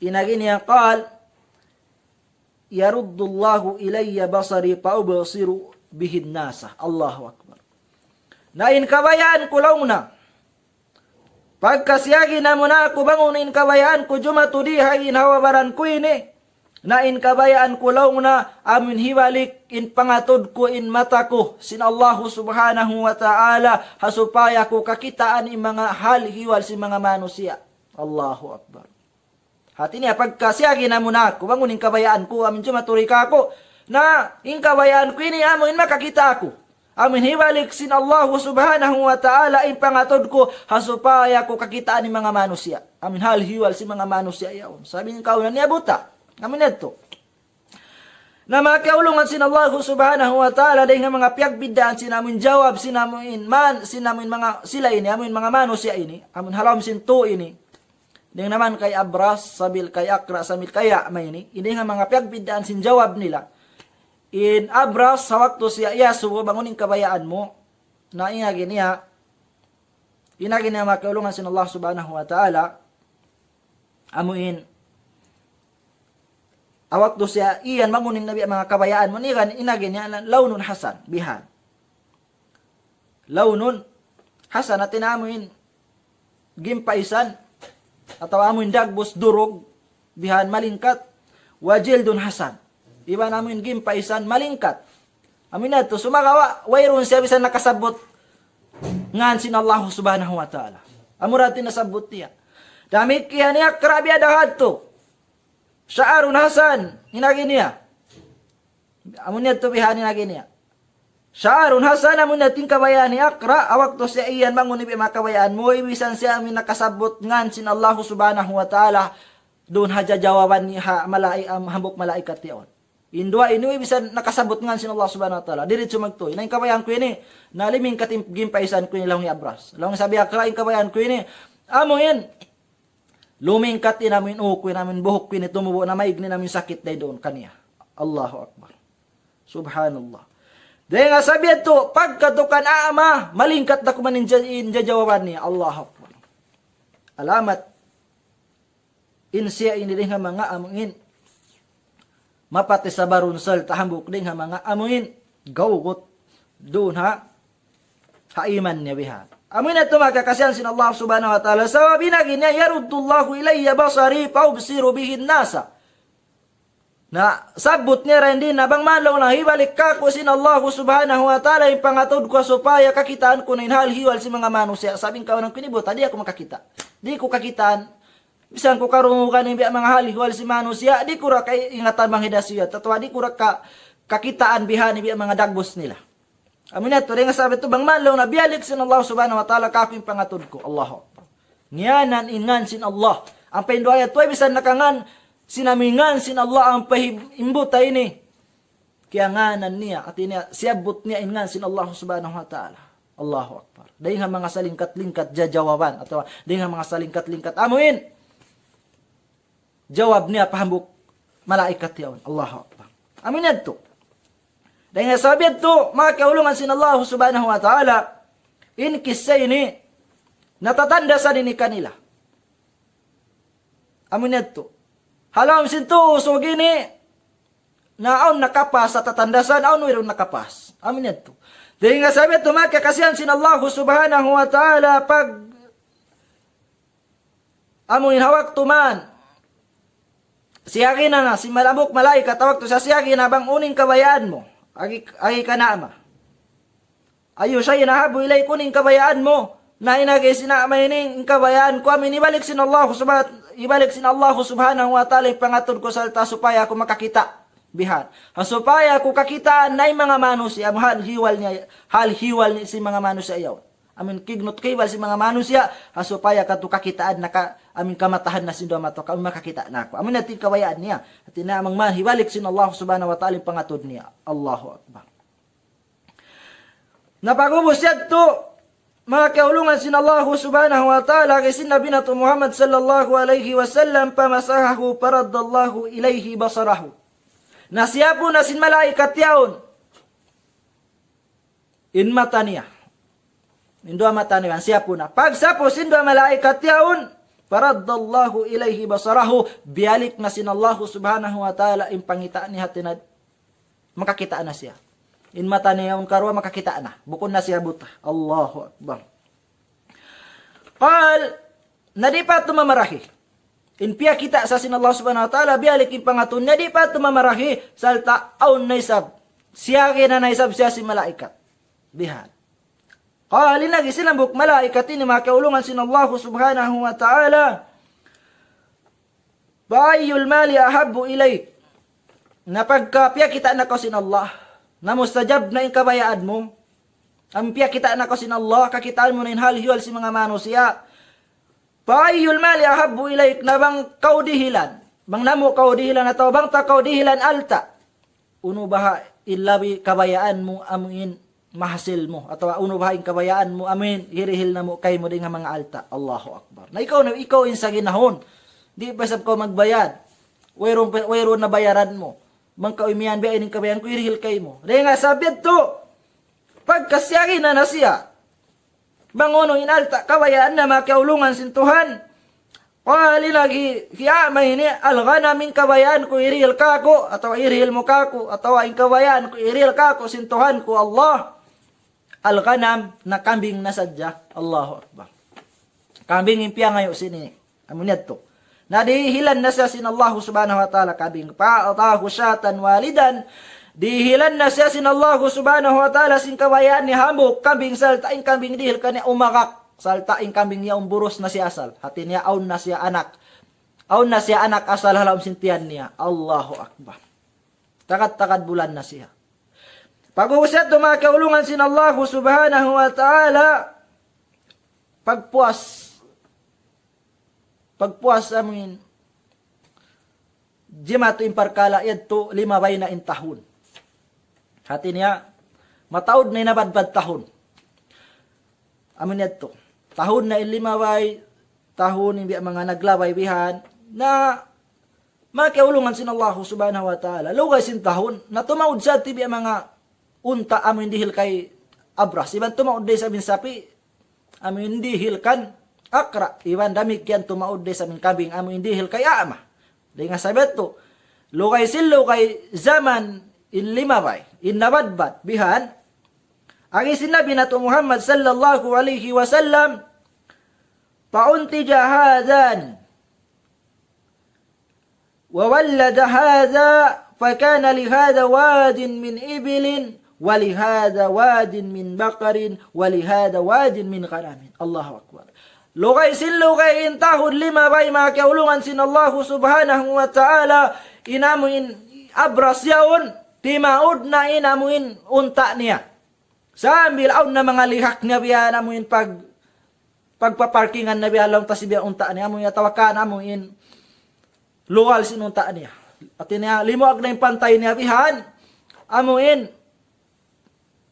inagin niya qal, yaruddullahu ilayya basari paubasiru bihid nasa. Allahu Akbar. Na in kabayaan ko lang na, Pagkasiyagi na mo na ako bangunin kabayaan ko jumatudi hagin hawabaran ko ini. Na in kabayaan ko law na amin hiwalik in pangatod ko in mata ko sin Allahu subhanahu wa ta'ala hasupaya ko kakitaan in mga hal hiwal si mga manusia. Allahu Akbar. Hati niya pagkasiyagi na mo na ako bangunin kabayaan ko amin jumaturi ka ako na in kabayaan ko ini amin makakita ako. Amin hiwalik sin Allahu subhanahu wa ta'ala in pangatod ko hasupaya ko kakitaan in mga manusia. Amin hal hiwal si mga manusia yaon. Sabi ng kaunan niya buta. Amin ito. Na makaulungan sin Allah subhanahu wa ta'ala dahil nga mga piyagbidaan sinamin jawab sinamin mga sila ini amin mga manusia ini amin halam sin to ini dahil naman kay Abras sabil kay Akra samil kaya may ini nga mga piyagbidaan sin jawab nila in Abras sa waktu siya Yasu bangunin kabayaan mo na inagin niya makaulungan sin Allah subhanahu wa ta'ala amuin awak do siya iyan mangunin nabi mga kabayaan mo niyan inagin niya launun hasan bihan. Launun hasan at inamuin gimpaisan atau amuin dagbos durog bihan malingkat wajildun hasan. Iba namuin gimpaisan malingkat. Amin ato sumagawa wayron siya bisan nakasabot ngan sin Allah subhanahu wa ta'ala. Amuratin nasabot niya. Damit kiya niya krabi adahad to. Sya'arun hasan, hinagin niya. Amun niya tubihan hinagin niya. Sya'arun hasan, amun niya tingkabayaan ni Akra, awak to siya iyan mangunip makabayaan mo, ibisan siya amin nakasabot ngan sin Allah subhanahu wa ta'ala, doon haja jawaban ni hambok malaikat yaon. Indua ini ibisan nakasabot ngan sin Allah subhanahu wa ta'ala, dirit sumagto. Inayin kabayaan ko ini, naliming katimpaisan ko ni Lahong Abras. Lahong sabi Akra, in kabayaan ko ini, amuin, lumingkat namin ukoy namin buhok ko tumubo na maigni namin sakit day doon kaniya. Allahu Akbar. Subhanallah. Dahil nga sabi ito, pagkatukan ama, malingkat na kumanin jawaban niya. Allahu Akbar. Alamat. Insiya ini din nga mga amungin. Mapati sa barunsal, tahambuk din nga mga amungin. Gawgot. Doon ha. Haiman niya bihan. Amin ito makakasyan sin Allah subhanahu wa ta'ala. Sabi na ganyan, yaruddullahu ilayya basari paubsiru bihin nasa. Na sabot niya rin din, nabang malaw na hibalik ka ko sin Allah subhanahu wa ta'ala, yung pangatod ko supaya kakitaan ko na inhal hiwal si mga manusia. Sabing ka ng kinibot, di ako makakita. Di ko kakitaan. Bisan ko karungukan ng mga hal hiwal si manusia, di ko ra kay ingatan mga hidasiyat. Tatwa di ko ra kakitaan bihan ng mga dagbos nila. Amin ito, rin nga sabi ito, bang malaw na biyalik sin Allah subhanahu wa ta'ala kaking pangatod ko. Allahu Akbar. Ngiyanan ingan sin Allah. Ang pahinduaya ito ay bisan nakangan, sinamingan sin Allah ang pahimbuta ini. Kaya nganan niya, at siyabot niya ingan sin Allah subhanahu wa ta'ala. Allahu Akbar. Dahil nga mga salingkat-lingkat jawaban. Atau dahil nga mga salingkat-lingkat amuin. Jawab niya pahambuk malaikat yaon. Allahu Akbar. Amin ito. Dahil nga sabi ito, mga kaulungan sin Allah subhanahu wa ta'ala, in kisay ini, natatanda sa nini kanila. Amin ito. Halam sin to, so gini, na aun nakapas sa tatandasan, aun wirong nakapas. Amin ito. Dahil nga sabi ito, mga kakasihan sin Allah subhanahu wa ta'ala, pag amunin hawak tuman, siyagi na si malabok malaikat, tawag to sa siyagi na bang uning kabayaan mo. Agi ka na ama. Ayo siya inahabo ilay kuning kabayaan mo. Na inagay sinamay ning kabayaan ko. Amin ibalik sin Allah subhanahu wa ta'ala pangatod ko salta supaya ako makakita. Bihan. Supaya ako kakitaan na mga manusia. Hal hiwal ni si mga manusia yaw. Amin kignot kaybal si mga manusia. Supaya ka to kakitaan na amin kamatahan na sindo mato. Kami makakita na ako. Amin natin kabayaan niya. At inamang man hibalik sin Allah subhanahu wa ta'ala pangatod niya. Allahu Akbar. Napagubos yan to. Mga kaulungan sin Allah subhanahu wa ta'ala kay sin Nabi nato Muhammad sallallahu alaihi wasallam pamasahahu paraddallahu ilayhi basarahu. Nasiyapo na sin malaikat yaon. In mata niya. Indo mata niya. Siyapo na. Pag sapos indo malaikat yaon. Paraddallahu ilayhi basarahu. Bialik na sin Allah subhanahu wa ta'ala in pangitaan niya tinad. Makakitaan na siya. In mata niya yung karwa makakita na. Bukod na siya buta. Allahu Akbar. Qal, na di pa tumamarahi. Inpiya kita sa sin Allah subhanahu wa ta'ala bialik ipangatun na di pa tumamarahi salta aun naisab. Siya na naisab siya si malaikat. Bihan. Qali nagi sinambuk malaikat ini makaulungan sin Allah subhanahu wa ta'ala. Ba'ayyul mali ahabbu ilayk. Na pagkapiya kita na ko sin Allah. Na mustajab na in kabayaan mo. Ang piya kita na ko sin Allah. Kakitaan mo na in hal-hiyal si mga manusia. Ba'ayyul mali ahabbu ilayk. Na bang kaudihilan. Bang namo kaudihilan atau bang ta kaudihilan alta. Uno baha ilabi kabayaan mo amin mahasil mo. Atau uno baha in kabayaan mo amin hirihil na mo kay mo din nga mga alta. Allahu Akbar. Na ikaw in sa ginahon. Di pa sab ko magbayad. Wayron na bayaran mo. Mangkaumian biya ining kabayan ko irihil kay mo. Dahil nga sabi to, pagkasyagi na siya, bangono inalta kabayaan na makaulungan sintuhan, qali lagi kiyamay ni algana min kabayaan ko irihil kako, atau irihil mo kako, atau in kabayaan ko irihil kako sintuhan ko Allah. Alganam na kambing na sadya. Allahu Akbar. Kambing impiya ngayon sini. Amunyan to. Nadihilan na siya sin Allah subhanahu wa ta'ala kabing pa'atahu syatan walidan. Dihilan na siya sin Allah subhanahu wa ta'ala sin kabayaan ni hambuk kambing saltain kambing dihil kanya umakak. Saltain kambing niya umburos na siya asal. Hati niya aun na siya anak. Aun na siya anak asal halam sintian niya. Allahu Akbar. Takad-takad bulan na siya. Pag-uusat dumakaulungan sin Allah subhanahu wa ta'ala. Pagpuas amin jimatu imparkala yadto 5 na in tahun. Hati niya mataod na inabadbad tahun. Amin yadto. Tahun na in 5 tahun hindi mga naglaway bihan na makiulungan sin Allah subhanahu wa ta'ala. Lugay sin tahun na tumaod sa tibi mga unta amin dihil kay abras. Iban tumaod day sa sapi amin dihil kan akra, iwan damik yan tumaod de sa aming kabing amo indihil kay ama. Di nga sabet to, lukay silo kay zaman in limabay, in nabadbat, bihan, ang isinabi na to Muhammad sallallahu alaihi wasallam, paunti jahadan, وولد هذا فكان لهذا واد من إبل ولهذا واد من بقر ولهذا واد من غنم. الله أكبر. Lugay sinlugay in tahun 5 bay makaulungan sin Allah subhanahu wa ta'ala inamuin abras yaon timaud na inamuin unta niya. Sambil aun na mga lihak niya biya namuin pagpaparkingan na biya lang tasibya unta niya amuin tawakan amuin luwal sin unta niya. At niya limuag na yung pantay niya bihan amuin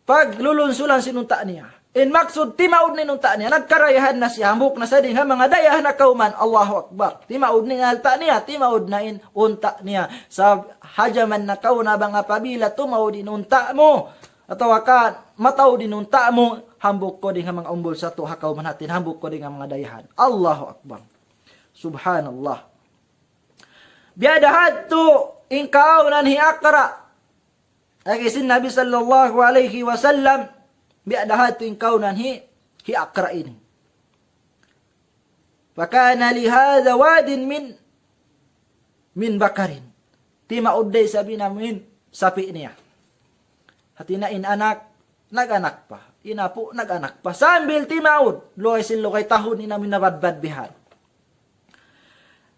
paglulunsulan sin unta niya. In maksud timaud ni nunta niya, nagkarayahan na siya, hambuk na sa din, mga dayahan na kauman, Allahu Akbar. Timaud ni nalta niya, timaud na in unta niya. Sa hajaman na kauna bang apabila, tumaud din unta mo. Atawa ka, mataw din unta mo, hambuk ko din mga umbol sa to, hakaw man natin, hambuk ko din mga dayahan. Allahu Akbar. Subhanallah. Biadahat to, inkaw nan hiakara. Agisin Nabi sallallahu alaihi wasallam, biadahat to inkaw nan hiakara ini. Fakana lihada wadin min bakarin. Timaudday sabi namin sapi niya. Hati na inanak, naganak pa. Inapo, naganak pa. Sambil timaud, loay silo kay tahon ni namin nabadbad bihan.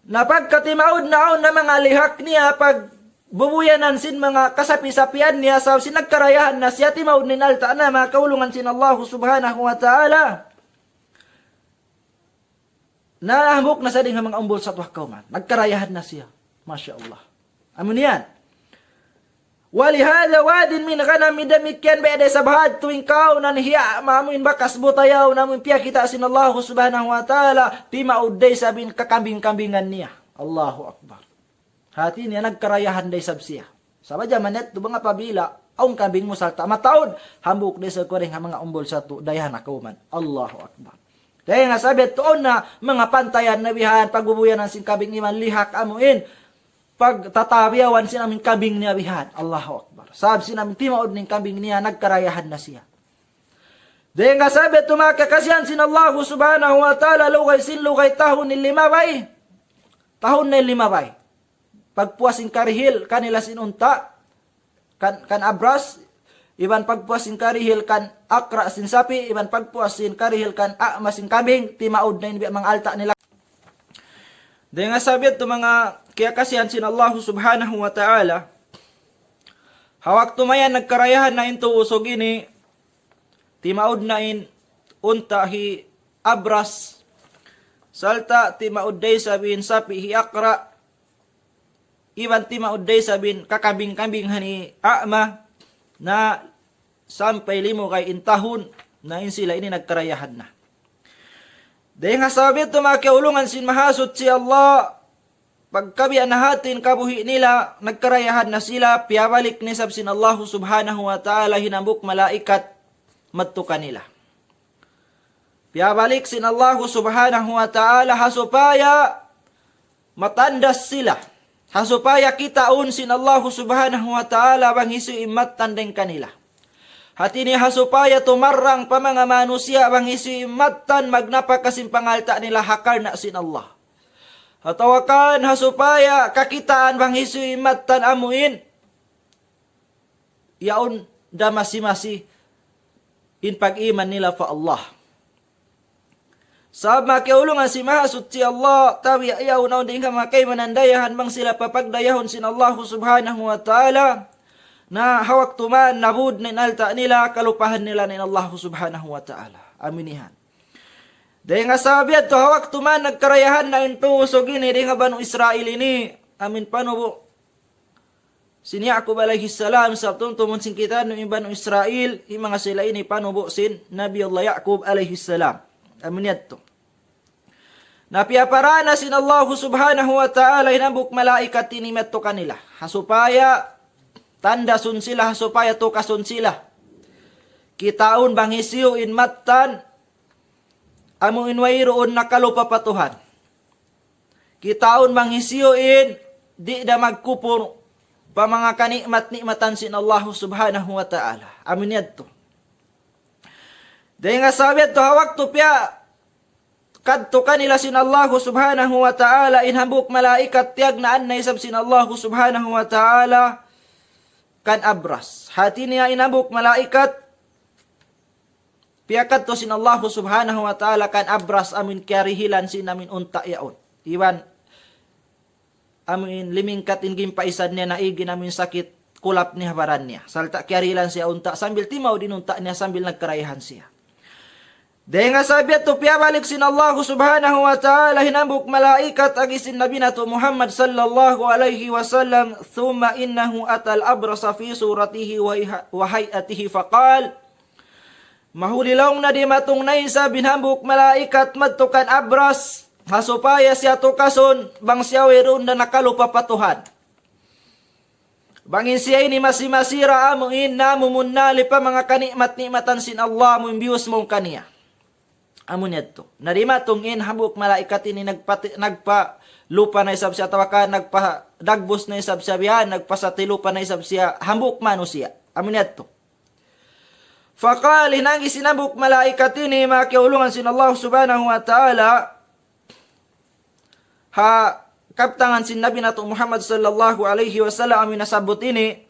Napagkatimaud naon na mga lihak niya, pag bubuyanan sin mga kasapi-sapian niya, sa sinagkarayahan na siya, timaud ni nalta na, mga kaulungan sin Allah subhanahu wa ta'ala. Nahambok na sa ding mga umbol sa tuwak kauman. Nagkarayahan na siya. Masya Allah. Amin yan. Walihada wadin min ghanami damikyan ba'da sabahad tuwing kaw nan hiya mamuin bakas butayaw namun piya kita sin Allah subhanahu wa ta'ala timaudday sabin kakambing-kambingan niya. Allahu Akbar. Hati niya nagkarayahan day sabsiya. Sabadya manet do mga pabila aung kambing mo salta mataod hambuk day sa koreng mga umbol sa tu dayahan akuman. Allahu Akbar. Dahil nga sabi tuon na mga pantayan na bihan pagbubuyan ng sin kambing iman lihak amuin pagtatabiyawan sinaming kambing niya bihan. Allahu Akbar. Sabi sinaming timaod ng kambing niya, nagkarayahan na siya. Dahil nga sabi ito mga kakasyan sin Allah subhanahu wa ta'ala lugay sinlugay tahon ni limabay. Tahon ni limabay. Pagpuasin karihil kanila sinunta. Kan abras. Iban pagpuasin karihil kan akra sin sapi. Iban pagpuasin karihil kan akma sin kambing. Timaod na inbi mga alta nila. Dahil nga sabi ito mga kakasyan sin Allah subhanahu wa ta'ala. Hawak tumayan nagkarayahan na into usog ini. Timaod na in unta hi abras. Salta timaod day sabihin sapi hi akra. Iban timaod day sabihin kakabing-kabing hani akma. Na sampay limo kay intahon na in sila ini nagkarayahan na. Dahil nga sabi ito mga kaulungan sin mahasot si Allah. Pagkabian nahatin kabuhi nila, nagkarayahan na sila, piyabalik ni sabsin Allah subhanahu wa ta'ala, hinambuk malaikat, matukan nila. Piyabalik sin Allah subhanahu wa ta'ala, hasupaya matandas sila. Hasupaya kitaun sin Allah subhanahu wa ta'ala, bang isu imat tandeng kanila. Hati ni hasupaya tumarang pa mga manusia, bang isu imatan magnapakasin pangalta nila, hakar na sin Allah. Hatawakan hasupaya kakitaan bang Hisuy matan amuin. Yaon da masi-masi in pag-iman nila fa Allah. Sa makiulungan si mahasut si Allah tawi ayaw na hindi ka makay manandayahan bang sila papagdayahon sin Allah subhanahu wa ta'ala na hawak tuman nabud nin alta nila kalupahan nila nin Allah subhanahu wa ta'ala. Aminihan. Dahil nga sabi at hawak tuman nagkarayahan na ito usog ini di nga Banu Israel ini amin panubo sin Yaqub alayhi salam sa tuntumon sin kita no Banu Israel yung mga sila ini panubo sin Nabi Allah Yaqub alayhi salam amin yato napiaparana sin Allah subhanahu wa ta'ala hinambuk malaikat tinimet to kanila hasupaya tandasun sila hasupaya tukasun sila kitaon bang hisiyo in matan amo inwayroon nakalupapatuhan. Kitaon manghisiyoin, di da magkupor pa mga kanikmat-nikmatan sin Allah subhanahu wa ta'ala. Amin yadto. Dahil nga sabi ito, hawak to piya, kadto kanila sin Allah subhanahu wa ta'ala, inhambuk malaikat tiyag na annay sab sin Allah subhanahu wa ta'ala, kan abras. Hati niya inhambuk malaikat, piyakat to sin Allah subhanahu wa ta'ala kan abras amin karihilan sin amin unta yaon. Iwan amin limingkat ingin paisan niya na igin amin sakit kulap niya baran niya. Salta karihilan siya unta sambil timaw din unta niya sambil nagkarayahan siya. Dahil nga sabi ito piyabalik sin Allah subhanahu wa ta'ala hinambuk malaikat agisin nabi na to Muhammad sallallahu alaihi wasallam thumma innahu atal abrasa fi suratihi wa hayatihi faqal mahulilong na di matong naisa binhambuk malaikat madtukan abras hasupaya siya tukason bang siya wiron na nakalupapatuhan. Bangin siya ini masimasira amuin na mumunali pa mga kanikmat-nikmatan sin Allah mo imbius mong kaniya. Amun yato. Narima tong in hambuk malaikat ini nagpa lupa na isab siya tawakan nagpa dagbos na isab siya biyan nagpasatilupa na isab siya hambuk manusia. Amun yato. Fakali nang isinabuk malaikat ini makiulungan sin Allah subhanahu wa ta'ala ha kaptangan sin Nabi nato Muhammad sallallahu alaihi wasallam amin nasabot ini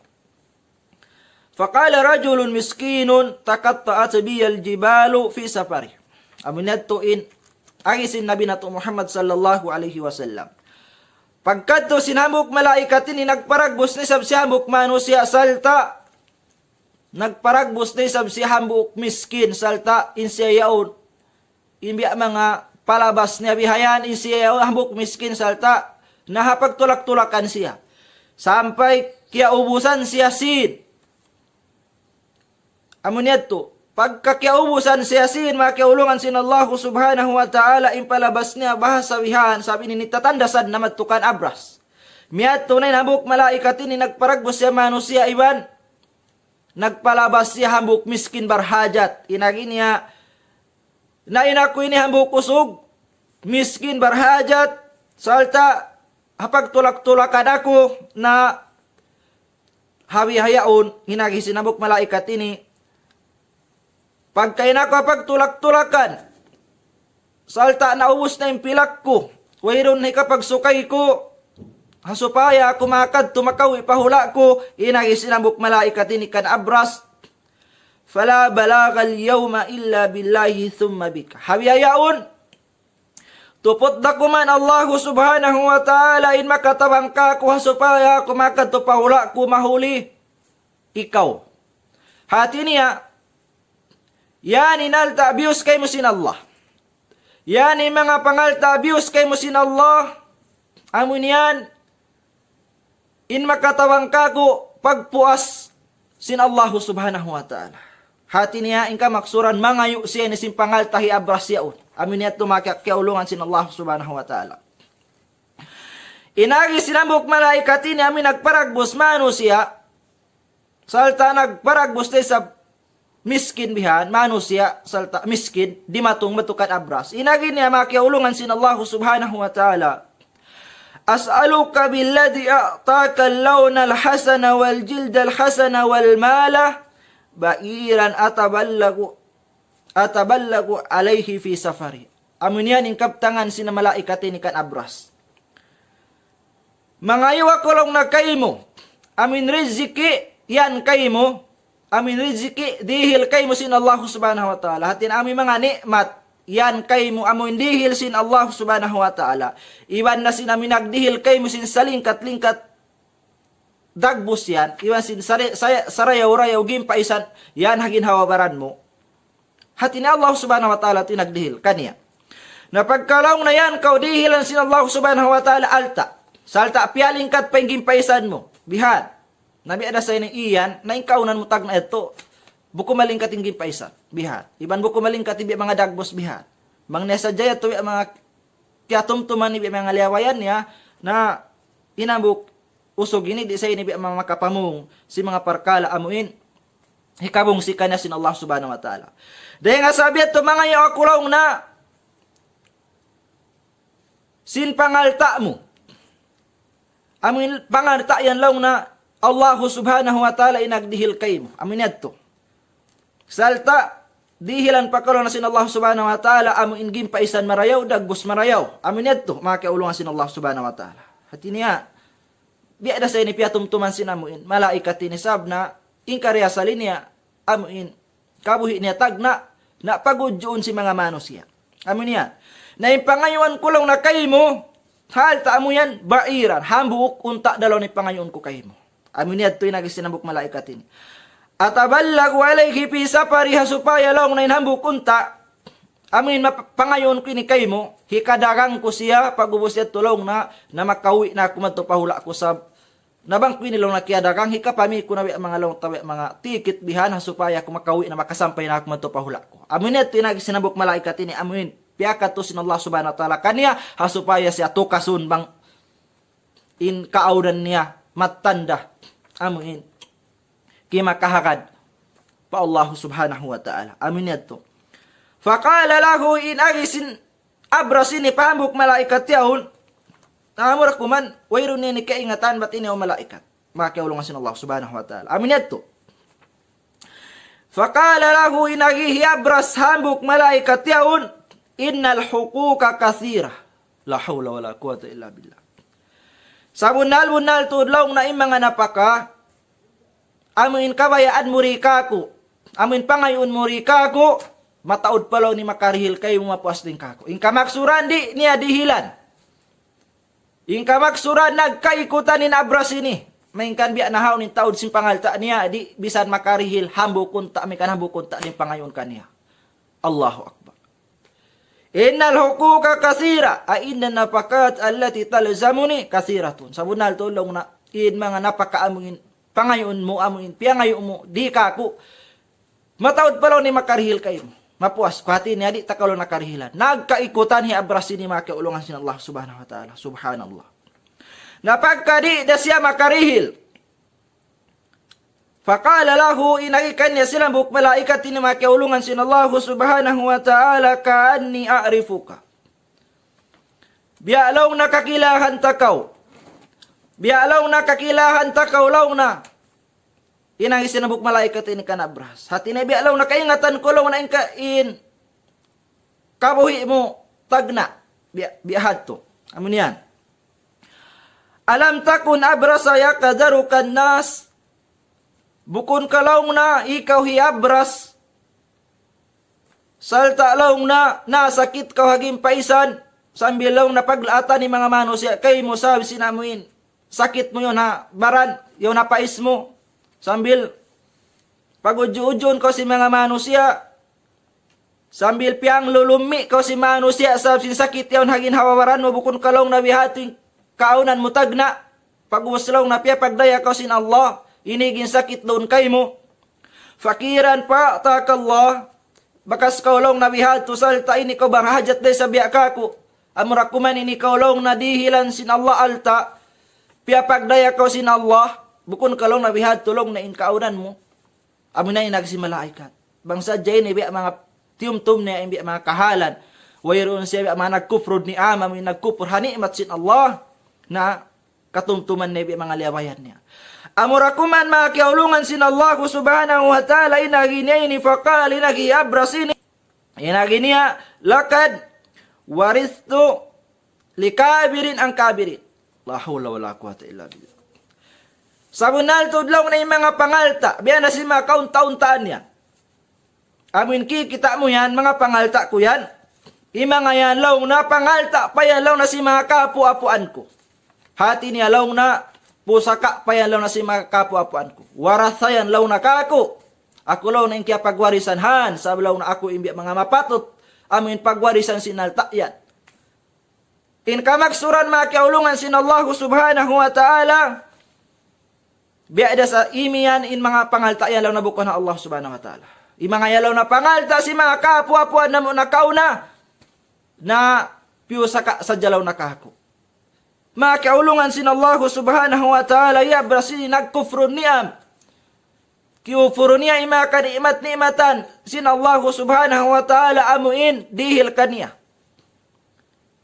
faqala rajulun miskinun taqatta'at biyal jibalu fi safari amin nato in agisin Nabi nato Muhammad sallallahu alaihi wasallam pagkadto sinambuk malaikat ini nagparagbos ni sab siyambuk manusia salta nagparagbos ni sab si hambuk miskin salta insiyaon imbiya mga palabas niya bihayan insiyaon hambuk miskin salta nahapagtulak-tulakan siya sampai kiaubusan siya sin amun yadto pagka kiaubusan siya sin makiulungan sin Allah subhanahu wa ta'ala impalabas niya bahasa bihan sabi ni nitatandasan na matukan abras miyat tunay hambuk malaikat ini nagparagbos siya manusia iban nagpalabas siya hambuk miskin barhajat. Inagi niya, na inako ini hambuk kusog, miskin barhajat, salta, hapag tulak-tulakan ako na hawi hayaon, inagi sinabuk malaikat ini, Pagkay na ko pagtulak-tulakan, salta na ubos na yung pilak ko, wayron na ikapagsukay ko, hasupaya kumakad tumakaw ipahula ko, inagi sinabuk malaikatin ikan abras, fala balagal yawma illa billahi thumma bika. Habiyayaon, tupot da kuman Allah subhanahu wa ta'ala in makatabang ka ko hasupaya kumakad tupahula ko mahuli ikaw. Hati niya, yan inalta abuse kay mo sin Allah. Yan mga pangalta abuse kay mo sin Allah. Amun yan, in makatawang kako pagpuas sin Allah subhanahu wa ta'ala. Hati niya in ka maksuran mangayo siya ni sin pangalta hi abras yaon. Amin niya tumakyaulungan sin Allah subhanahu wa ta'ala. Inagi sinambok malaikatin niya amin nagparagbos manusia. Salta nagparagbos tayo sa miskin bihan, manusia, salta, miskin, di matong matukan abras. Inagi niya makiaulungan sin Allah subhanahu wa ta'ala. As'aluka billadhi a'taka al-lawna al-hasana wal-jilda al-hasana wal-mala ba'iran ataballagu alayhi fi safari. Amun yan ingkaptangan sina malaikatin ikan abras. Mangayawa kolong na kayo mo, amin riziki yan kayo mo, amin riziki dihil kayo mo sin Allah subhanahu wa ta'ala. Hatin amin mga nikmat, yan kayo mo amin dihil sin Allah subhanahu wa ta'ala. Iwan na sin amin nagdihil kayo mo sin salingkat-lingkat dagbus yan. Iwan sin sarayaw-rayaw gimpaisan, yan hagin hawabaran mo. Hatin Allah subhanahu wa ta'ala tinagdihil kaniya. Napagkalaw na yan, kau dihilan sin Allah subhanahu wa ta'ala alta. Salta pialingkat pa yung gimpaisan mo. Bihan. Nabi ada sa inang iyan, na ingkaunan mo tag na ito. Buko malingkat yung gimpaisan. Bihan. Iban buko malingkat yung mga dagbos bihan. Mang nesa jaya to yung mga kiatumtuman yung mga liawayan niya, na inambuk usog ini di sa ini mga makapamung si mga parkala amuin. Hikabong si kanya sin Allah subhanahu wa ta'ala. Dahil nga sabi ito mga yung akulong na sin pangalta mo. Amin pangalta yan lang na Allah subhanahu wa ta'ala inagdihil kayo mo. Amin ito. Salta, dihilan pa karon na sin Allah subhanahu wa ta'ala, amin ingin paisan marayaw, dagbos marayaw. Amin ito, makiaulungan sin Allah subhanahu wa ta'ala. Hati niya, biada sa ini piatumtuman sin amuin, malaikat tinisab na, inkarya sa linya, amuin, kabuhi niya tag na pagudyoon si mga manusia. Amin niya, na impangayuan kulong na kayo mo, halta amo yan, bairan, hambuok, unta dalaw ni pangayon ko kayo mo. Amin niya, ito'y nagisinambok malaikatin. At aballag walay hipi sa pariha supaya long na inhambuk unta, amin mapangayon ko ni kayo mo, hikadagang ko siya, pagubos niya tulong na makawi na kumadto pahula ko sa, nabang ko nilong nakiadagang, hikapami ko na mga long tawi, mga tikit bihan, supaya ko makawi na makasampay na kumadto pahula ko. Amin niya, ito'y nagisinambok malaikatin, amin, piyakat to sin Allah subhanahu wa ta'ala kaniya, hasupaya siya tukasun bang in kaaudan niya, matanda, amin, kimakahagad pa Allah subhanahu wa ta'ala. Amin yato. Faqala lahu in agisin abrasin ipahambuk malaikat yahon, namura kuman, wayro ni kaingatan ba't ini o malaikat. Makiaulungan sin Allah subhanahu wa ta'ala. Amin yato. Faqala lahu in agihi abras hambuk malaikat yahon, innal hukuka kathira. La hawla wala quwata illa billah. Sa bunal-bunal tudlaw na mga napaka, amin kabayaan murika ko, amin pangayon murika ko, mataod palaw ni makarihil kayo mapuas din kako. Ingka maksuran di niya dihilan. Ingka maksuran nagkaikutan ni abras ini. Mainkan biya nahaw ni taod sin pangalta niya, di bisan makarihil hambu kunta, amikan hambu kunta ni pangayon kaniya. Allahu Akbar. Innal hukuka kathira, ay inna napakat allati talzamuni kathiratun. Sabunal tulong na, in mga napakaamungin, pangayon mo, amuin, piyangayon mo, di kako. Mataod palaw ni makarihil kayo. Mapuas, kuhati niya, di takalo nakarihilan. Nagkaikutan hi abrasin ni makiulungan sin Allah subhanahu wa ta'ala. Subhanallah. Napagka di da siya makarihil. Faqala lahu, inagikan niya silang buk malaikat ni makiulungan sin Allah subhanahu wa ta'ala kaanni a'rifuka. Bialaw nakakilahan takaw. Bialaw nakakilahan takaw law na. Inang isinabuk malaikat ini kan abras. Hati na biya law nakaingatan ko law na in kabuhi mo tagna. Biya to. Amun yan. Alam takun abrasa yakadarukan nas. Bukun ka law na ikaw hi abras. Salta law na nasakit ka haging paisan. Sambil law na paglaatan ni mga manusia. Kay mo sabi sinamuin. Sakit mo yun ha. Baran. Yung napais mo. Sambil pag-udyo-udyon ko si mga manusia. Sambil piyang lulumi ko si manusia. Sabi sakit yun haging hawawaran mo. Bukun ka law na bihating kaunan mo tagna. Pag-uwaslaw na piya pagdaya ko sin Allah. Inigin sakit doon kay mo. Fakiran pa takallah. Bakas kaulong na bihad to salta ini ko bang hajat day sa biya kako. Amurakuman ini kaulong na dihilan sin Allah alta. Piya pagdaya ko sin Allah. Bukun kalong na bihad tulong na inkaunan mo. Amin na inag si malaikat. Bangsa jay ni biya mga tiyum-tum na biya mga kahalan. Wayroon siya biya mga nagkufrod ni ama. May nagkufrod hanimat sin Allah. Na katumtuman na biya mga liawayan niya. Amurakuman mga kiaulungan sin Allah subhanahu wa ta'ala inaginiya ini faqal inagi abrasini. Inaginiya lakad waristu likabirin ang kabirin. La hawla wala quwata illa billah. Sabunal tudlaw na yung mga pangalta. Biya na si mga kaunta-untaan yan. Amin kita mo yan, mga pangalta ko yan. Ima nga yan law na pangalta pa yan law na si mga kapu-apuan ko. Hati niya law na pusaka pa yan law na si mga kapu-apuan ko. Warasa yan law na kako. Ako law na yung kaya pagwarisan han. Sabi law na ako imbiya mga mapatot. Amin pagwarisan sinalta yan. In kamaksuran mga kiaulungan sin Allah subhanahu wa ta'ala. Biada sa imiyan in mga pangalta yan law na buko na Allah subhanahu wa ta'ala. In mga yalaw na pangalta si mga kapu-apuan na mo nakauna na piyusaka sa jalaw na kako. Mga kiaulungan sin Allah subhanahu wa ta'ala yabrasi nagkufrun niyam. Kiufuro niya ima kaniimat-niimatan sin Allah subhanahu wa ta'ala amuin dihil kaniya.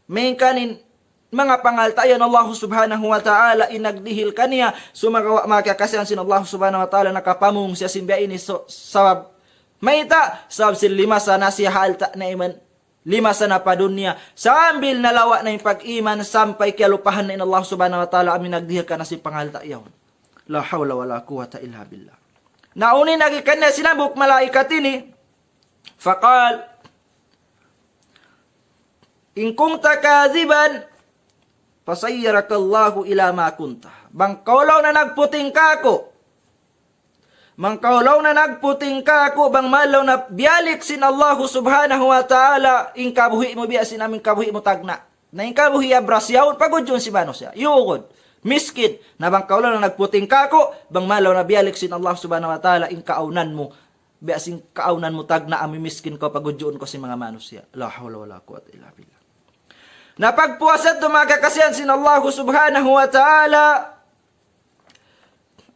May kanin mga pangaltayan Allah subhanahu wa ta'ala inagdihil kaniya sumagawa makakasihan sin Allah subhanahu wa ta'ala nakapamung siya simbiya ini sawab mayta sawab sin lima sana siya halta na iman lima sana pa dunya sambil nalawa na yung pag-iman sampai kialupahan na in Allah subhanahu wa ta'ala amin nagdihil ka na si pangaltayan. La hawla wala quwata illa billah. Nauni nagikan na sinabuk malaikat ini faqal in kunta kaziban fasayyarakallahu ila ma kunta. Bangkaulaw na nagputing kako. Bangkaulaw na nagputing kako. Bang malaw na biyalik sin Allah subhanahu wa ta'ala. In kabuhi mo biya sin aming kabuhi mo tagna. Na in kabuhi abras yawn. Pagod yun si Bano siya. Yugod. Miskin. Na bangkaulaw na nagputing kako. Bang malaw na biyalik sin Allah subhanahu wa ta'ala. In kaunan mo. Biya sin kaunan mo tagna. Ami miskin ko pagod yun ko si mga manusia. La hawla wala quwata illa billah. Na pagpuasat dumagakasihan sin Allah subhanahu wa ta'ala.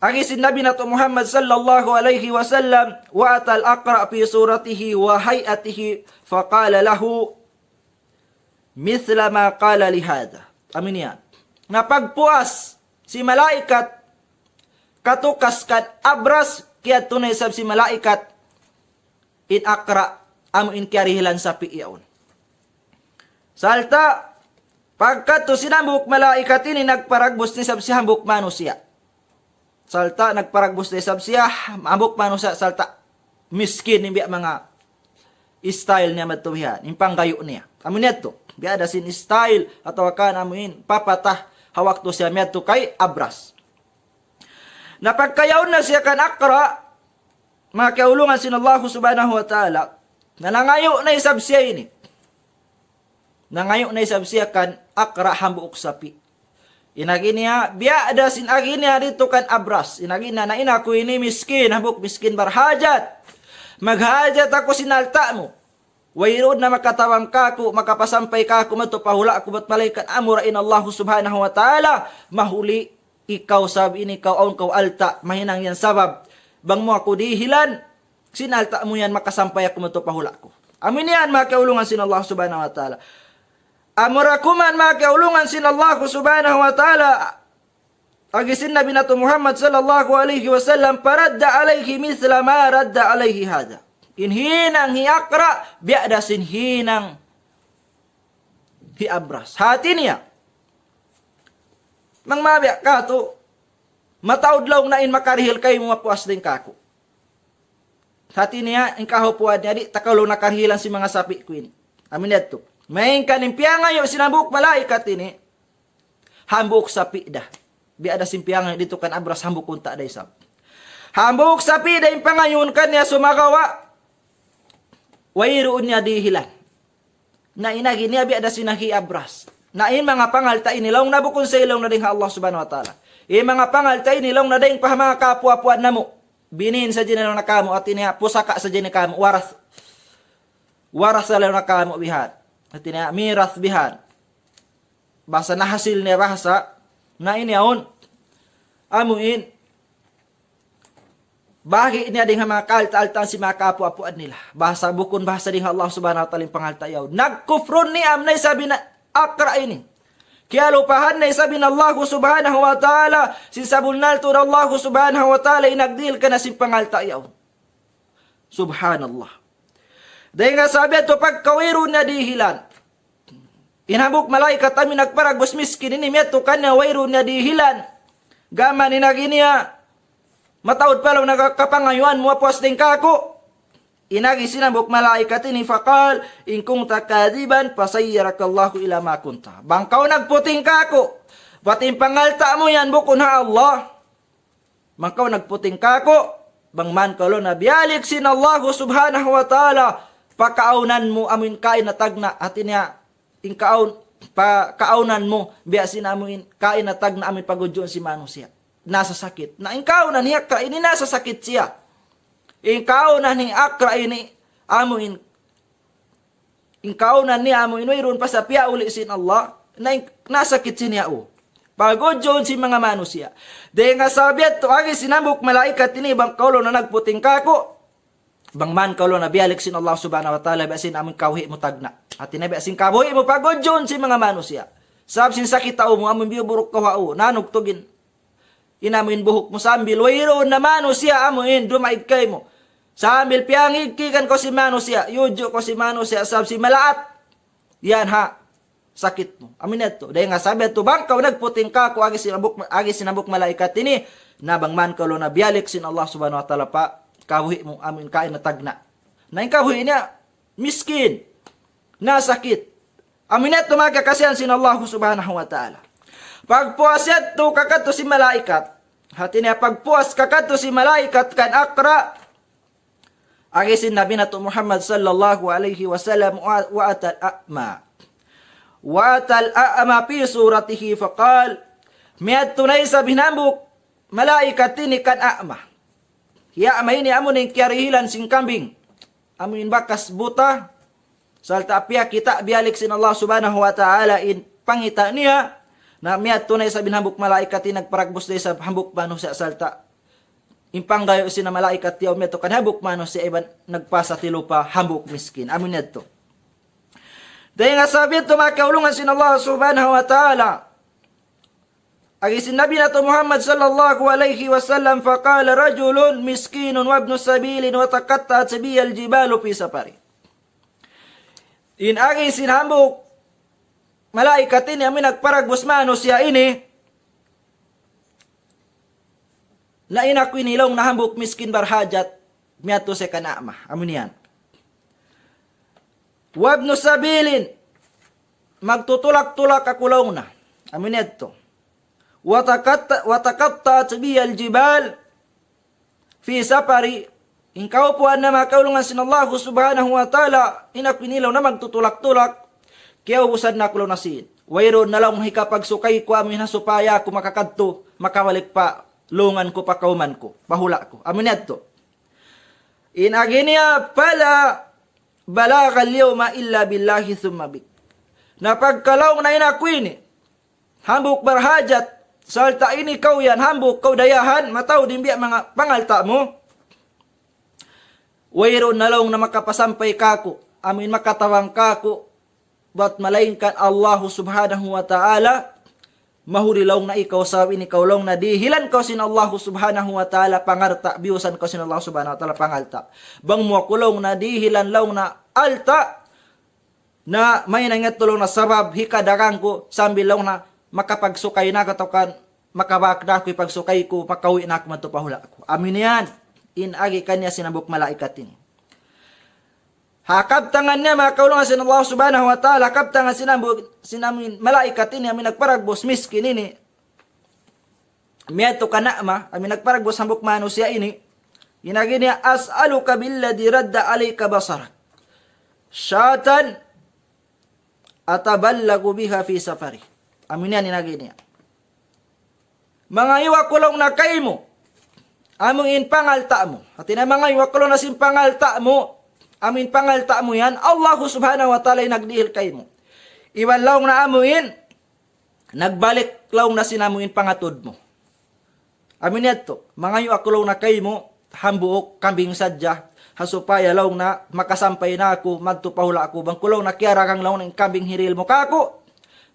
Ang isin Nabi nato Muhammad sallallahu alaihi wasallam. Wa atal aqra fi suratihi wa hayatihi. Faqala lahu. Mithla ma qala lihada. Amin yan. Na pagpuas si malaikat. Katukas kat abras. Kaya tunay sab si malaikat. In aqra. Amin kiarihilan sa piyaon. Salta. Pagkat to sinambuk malaikat ini nagparagbos ni sabsi hambuk manusia. Salta nagparagbos ni sabsi hambuk manusia salta miskin ni biya mga style niya matuhihan. Yung panggayo niya. Amin neto. Biya ada sin style atau kan amin papatah hawak to siya meto kay abras. Napagkayaw na siya kan akra mga kaulungan sin Allah subhanahu wa ta'ala. Nanangayo na isabsiya ini. Nangayo na isabsiya kan akra hambuk sapi. Inagi niya, biya ada sin agi niya dito kan abras. Inagi na ina ko ini miskin, hambuk miskin barhajat. Maghajat ako sinalta mo. Wayrod na makatawang kako, makapasampay kako, matupahula ako ba't malaikat amurain Allah subhanahu wa ta'ala. Mahuli, ikaw sabi ini, ikaw aun, ikaw alta, mahinang yan sabab. Bang mo ako dihilan, sinalta mo yan, makasampay ako, matupahula ako. Amin yan, mga kaulungan sin Allah subhanahu wa ta'ala. Amurakuman mga kaulungan sin Allah subhanahu wa ta'ala. agisin Nabi nato Muhammad sallallahu alaihi wasallam paradda alaihi mithla ma radda alaihi hada. Inhinang hiakra biada sinhinang hiabras. Hati niya. Mang mabya ka to mataud law na in makarihil kay mo mapuas din kako. Hati niya in kahopuan niya di takalo nakarihilan si mga sapi ko ini. Amin adto. Main kanin piangayo sinabuk malaikat ini. Hambuk sapi dah. Biada simpiangan dito kan abras hambuk unta day sab. Hambuk sapi day pangayon kan niya sumagawa. Wairuun niya dihilan. Na inagi niya biada sinahi abras. Na in mga pangalta inilaw na bukon sa ilaw na ding Allah subhanahu wa ta'ala. In mga pangalta inilaw na ding pa mga kapwa-puan na mo. Binin sa jinalaw na kamo at iniya pusaka sa jinalaw kamo. Waras sa law na kamo bihan. At iniya miras bihan. Basa nahasil niya bahasa. Na iniyaon. Amuin. Bagi niya ding mga kalta-altaan si mga kapwa-puan nila. Bahasa bukon bahasa ding Allah subhanahu wa ta'ala pangalta yaw. Nagkufrun ni amnay sabi na akra ini. Kaya lupahan na isabi na Allah subhanahu wa ta'ala. Sinsabulnal to na Allah subhanahu wa ta'ala. Inagdil ka na si pangalta yaw. Subhanallah. Dahil nga sabi ito pagkawiro na dihilan. Inhabok malaikat amin nagparagos miskin ini meto kanya wairo na dihilan. Gaman inaginiya. Mataod pa lang nagkapangayuan mo apos din kako. Inagi sinabok malaikat ini fakal in kunta kadiban pasayyarakallahu ila ma kunta. Bangkaw nagputing kako. Batin pangalta mo yan bukon ha Allah. Bangkaw nagputing kako. Bangman kalo na biyalik sin Allah subhanahu wa ta'ala. Pakaunan mo amin kain na tagna atin niya. In kaunan mo biyasin amin kain na tagna amin pagudyon si manusia. Nasa sakit. Na ikaw na ni akra ini nasa sakit siya. Ikaw na ni akra ini amuin. Ikaw na ni amuin mayroon pa sa piya uli sin Allah na nasakit siya o. Pagod yun si mga manusia. Dahil nga sabi ito, agi sinabok malaikat ini bang kaulo na nagputing kako. Bang man kaulo na biyalik sin Allah subhanahu wa ta'ala biyasin amin kawhi mo tagna. At inabiyasin kawhi mo pagod yun si mga manusia. Sabi sin sakit tao mo amin biyoburok kawao nanugtugin. Inamin buhok mo sambil wairoon na manusia amuin dumaig kay mo. Sambil piangig kikan ko si manusia. Yudyo ko si manusia sab si malaat. Yan ha. Sakit mo. Amin ito. Dahil nga sabi ito bang kaw nagputing ka ko agi sinabok malaikat ini. Nabang man kaw na biyalik sin Allah subhanahu wa ta'ala pa. Kahuhi mo amin kain na tagna. Na yung kahuhi niya miskin. Nasakit. Amin ito magkakasihan sin Allah subhanahu wa ta'ala. Pagpuas ito kakato si malaikat. Hati niya pagpuas kakato si malaikat kan akra. Agisin Nabi nato Muhammad sallallahu alaihi wasallam wa atal a'ma. Wa atal a'ma fi suratihi faqal. Miyad tunay sa binambuk malaikat ini kan a'ma. Hiya ama ini amun yang kiarihilan sing kambing. Amun bakas buta. Salta apya kita bialik sin Allah subhanahu wa ta'ala in pangita niya. Na miyad tunay sa binambuk malaikat ini nagparagbos day sa hambuk manusia salta. Impanggayo si na malaikat yaw meto kan hambuk manusia iban nagpasa ti lupa hambuk miskin. Amun neto. Dahil nga sabi ito makaulungan sin Allah subhanahu wa ta'ala. Agisin Nabi nato Muhammad sallallahu alaihi wasallam faqala rajulun miskinun wa ibnu sabilin wa taqatta'at sabiyal jibalu fi safari. In agisin hambuk malaikat ini amin nagparagos manusia ini na inaku inilong nahambuk miskin barhajat miyato se kanama. Amin yan. Wabnu sabilin magtutulak-tulak akulong na. Amin ito. Watakatta biyal jibal fi safari. Ingkaw po na makaulungan sin Allah subhanahu wa ta'ala inaku inilaw na magtutulak-tulak kaya ubusad na kulo nasin. Wayro na lang hikapagsukay ko amin na supaya ko makakadto, makawalik pa, lungan ko pa kauman ko, pahula ko. Amin ito. Inaginia pala balagal yawma illa billahi thumma bik. Napagkalaw na inakwini, hambuk barhajat, salta ini kau yan, hambuk kau dayahan, mataw din biya mga pangalta mo. Wayro na lang na makapasampay kako, amin makatawang kako, bat malainkan Allah subhanahu wa ta'ala mahurilaw na ikaw sabi ni ikaw lang na dihilan ko sin Allah subhanahu wa ta'ala pangarta biusan ko sin Allah subhanahu wa ta'ala pangalta bang mo kulong na dihilan law na alta na may nangatulong na sabab hikadarang ko sambil law na makapagsukay na katokan makabak na ko pagsukay ko makawi na ako matupahula ko amin yan inagi kanya sinabok malaikat ini hakabtangan niya makaulungan sin Allah subhanahu wa ta'ala hakabtangan sinamin malaikat ini amin nagparagbos miskin ini miyato kanama amin nagparagbos hambok manusia ini inagi niya as'aluka billadhi radda alayka basarak syatan ataballagu biha fi safari amin yan inagi niya mga iwakulong na kay mo among in pangalta mo at ina mga iwakulong na sin pangalta mo amin pangalta mo yan, Allah subhanahu wa ta'ala nagdihil kay mo. Iwan laong na amuin, nagbalik laong na sinamuin pangatod mo. Amin yato, mga yu ako laong na kay mo, hambuok, kambing sadya, hasupaya laong na makasampay na ako, magtupahula ako, bang kulaw na kiara kang laong ng kambing hiril mo kako.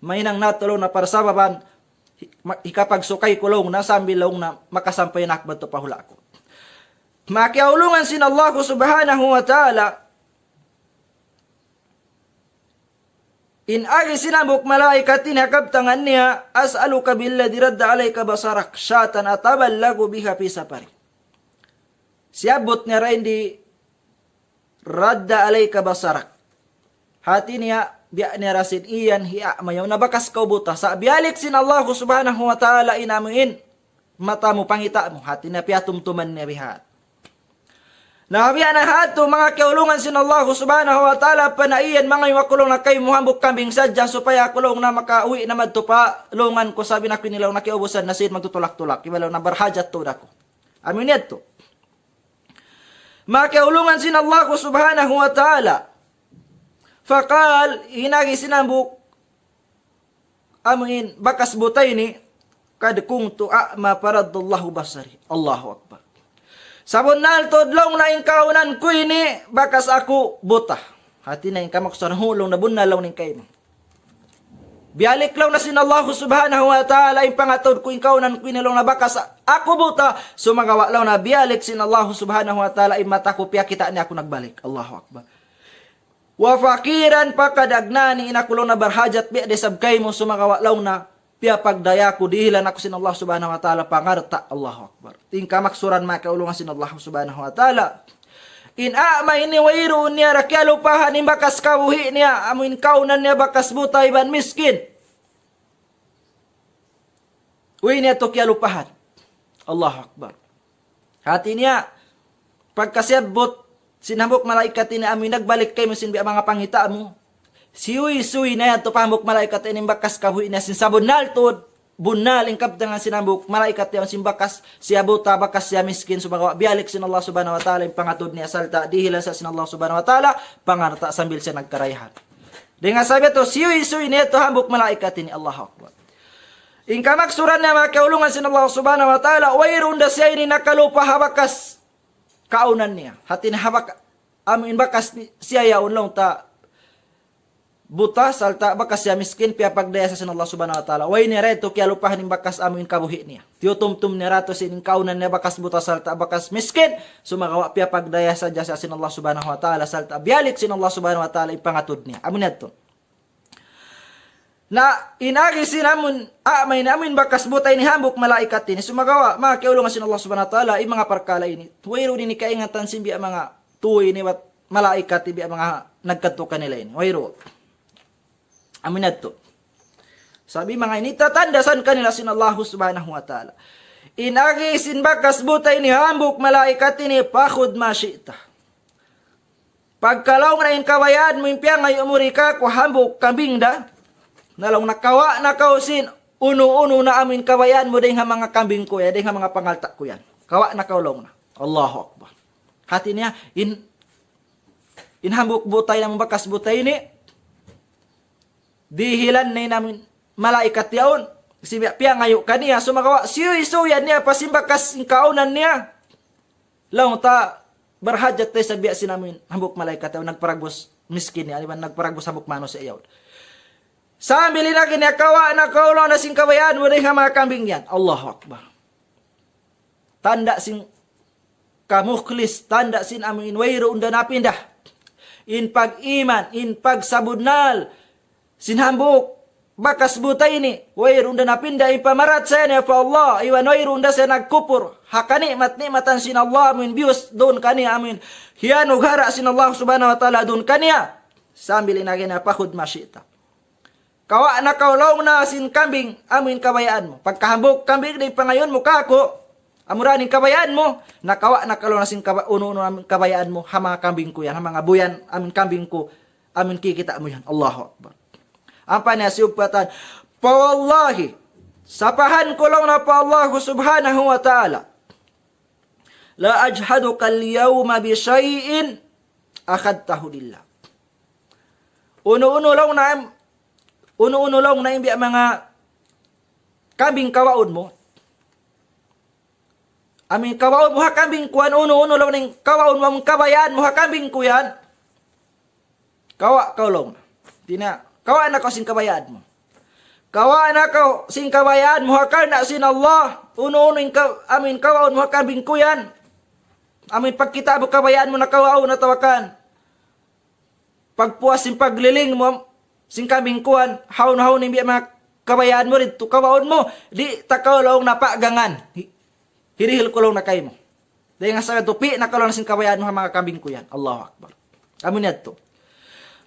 May nang natulaw na parasababan, ikapagsukay kulaw na, sambil laong na makasampay na ako, magtupahula ako. Makiaulungan sin Allah subhanahu wa ta'ala in agi sinabok malaikatin hakabtangan niya as'aluka billadhi radda alayka basarak syatan ataballagu biha fi safari siabot niya rin di radda alayka basarak hati niya biya niya rasin iyan hiya mayaw nabakas kau buta sa bialik sin Allah subhanahu wa ta'ala inamuin mata mo pangita mo hati na piatumtuman niya bihat nahabihan na hato mga kaulungan sin Allah subhanahu wa ta'ala panaiyan mga iwakulong na kay muhambok kambing sadya supaya kulong na makauwi na madtupa lungan ko sabi na kinilaw na kiubusan na sin magtutulak-tulak ibalaw na barhajat to dako amin yato mga kaulungan sin Allah subhanahu wa ta'ala faqal hinagi sinambok amin bakas butay ni kad kuntu a'ma paradallahu basari Allahu akbar sabon naltod long na ingkaunan ko ini bakas ako buta. Hati na ingkamak sa hulong na bunalaw ning kayo. Bialik lang na sin Allah subhanahu wa ta'ala pangatod ko ingkaunan ko ini long na bakas ako buta. Sumagawa lang na bialik sin Allah subhanahu wa ta'ala mata ko piya kita ni ako nagbalik. Allahu akbar. Wa fakiran pakadagnani inakulong na barhajat biya desab kay mo sumagawa lang na piya pagdaya ko dihilan ako sin Allah subhanahu wa ta'ala pangarta Allahu akbar tingka maksuran makaulungan sin Allah subhanahu wa ta'ala in a'ma ini wairu niya rakyalo pahan in bakas kawuhi niya amuin kaunan niya bakas buta iban miskin uwi niya to kialupahan Allahu akbar hati niya pagkasiyabot sinambok malaikat ini amin nagbalik kay mo sin mga pangita mo siwi-siwi na yan to pambok malaikat ini bakas kabuhi na sinsabon naltod bunal ingkap dengan sinambok malaikat yang simbakas siya buta bakas siya miskin subagawa bialik sin Allah subhanahu wa ta'ala pangatod niya salta dihilan sa sin Allah subhanahu wa ta'ala pangarta sambil siya nagkarayahan dengan sabi to siwi-siwi na to hambok malaikat ini Allahu akbar ingka maksuran niya makaulungan sin Allah subhanahu wa ta'ala wairun da siya ini nakalupa habakas kaunan niya hatin habak amin bakas siya yaun lang ta buta salta bakas siya miskin pia pagdaya sa sin Allah subhanahu wa ta'ala way ni reto kaya lupahan ng bakas amin kabuhi niya tiutumtum ni rato sin kaunan niya bakas buta salta bakas miskin sumagawa pia pagdaya sa jasa sin Allah subhanahu wa ta'ala salta bialik sin Allah subhanahu wa ta'ala ipangatod niya amin nato na inagi sinamun may namin bakas buta ini hambok malaikat ini sumagawa makiulungan sin Allah subhanahu wa ta'ala mga parkala ini wayro din ikaingatan sin biya mga tuwi ni wat malaikat biya mga nagkatukan nila ini wayro amin nato sabi mga ini tatandasan kanila sin Allah subhanahu wa ta'ala inagi sin bakas buta ini hambok malaikat ini pakhud masyita pagkalaw na kawayan mo impiyang ay umuri ka ko hambok kambing da nalaw nakawa nakausin uno-uno na amin kawayan mo din nga mga kambing ko yan din nga mga pangalta ko yan kawa nakaulong na Allahu akbar hati niya inhambok butay ng bakas butay ini dihilan na namin malaikat yaon si piya ngayo kaniya sumagawa siyo-siyan niya pasimbakas kaunan niya lang ta barhajat tayo sa biya sinamin hambok malaikat yaon nagparagos miskin niya aliman nagparagos hambok mano sa iyaw Sambil na kinakawa na kaulo na sing kabayaan mo rin mga kambing yan. Allahu Akbar. Tanda sing kamuklis, tanda sin amin wayro unda napindah. In pag-iman, in pagsabudnal, sinhambuk, bakas buta ini, wayro unda napindah, ipamarat sa niya pa Allah, iwan wayro unda sa nagkupur, hakani matni-matan sin Allah, amin bius doon kaniya, amin hiyan ughara sin Allah subhanahu wa ta'ala doon kaniya. Sambil na kinapahud masyita. Kawa na kaulaw na sin kambing, amin kabayaan mo. Pagkahambok kambing, di pangayon mo kako, amuranin kabayaan mo, nakawa na kaulaw na sin uno-uno amin kabayaan mo, ha mga kambing ko yan, ha mga buyan, amin kambing ko, amin kikita mo yan. Allahu Akbar. Ang panasiyupatan, pawallahi, sapahan ko lang na pa Allah subhanahu wa ta'ala, la ajhaduka al-yawma bi syai'in akhadtahu lillah. Uno-uno lang na imbi mga kambing kawaon mo. Amin kawaon mo ha kambing kuan, uno-uno lang na kawaon mo, kabayaan mo ha kambing ko yan. Kawa lang. Kawa na ko sing kabayaan mo. Kawa na ko sing kabayaan mo ha karna sin Allah. Uno-uno amin kawaon mo ha kambing ko yan. Amin pagkita mo kabayaan mo na kawaon na tawakan. Pagpuas sing pagliling mo, sing kambing kuan, haun-haun imbi mga kabayaan mo rin, kawaon mo, di takaw lang napagangan. Hirihil ko lang na kayo mo. Dahil nga sa tupi, nakalang sing kabayaan mo mga kambing ko yan. Allahu Akbar. Amin yan to.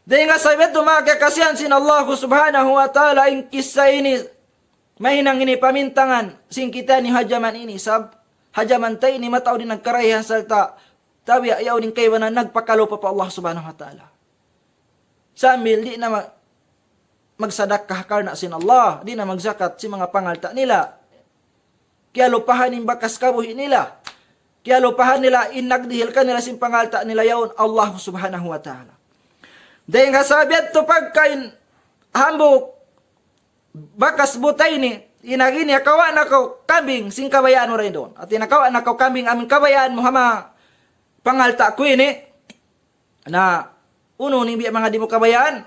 Dahil nga sa ito, mga kakasiyan sin Allah subhanahu wa ta'ala, in kisa ini, mahinang ini pamintangan, sing kita ni hajaman ini, sab, hajaman tayo ni mataw din nagkarayan salta, tabi ayaw din kayo na nagpakalo pa Allah subhanahu wa ta'ala. Sambil di na magsadakah karna sin Allah, di na magzakat si mga pangalta nila. Kaya lupahan yung bakas kabuhi nila. Kaya lupahan nila, inagdihil ka nila sin pangalta nila yaon Allah subhanahu wa ta'ala. Dahil nga sabi at pagkain hambuk, bakas butay ni, inagini, kawa na ko kambing, sing kabayaan mo rin doon. At inakawa na ko kambing, aming kabayaan mo hama pangalta ko ini, na uno ni mga di mo kabayaan,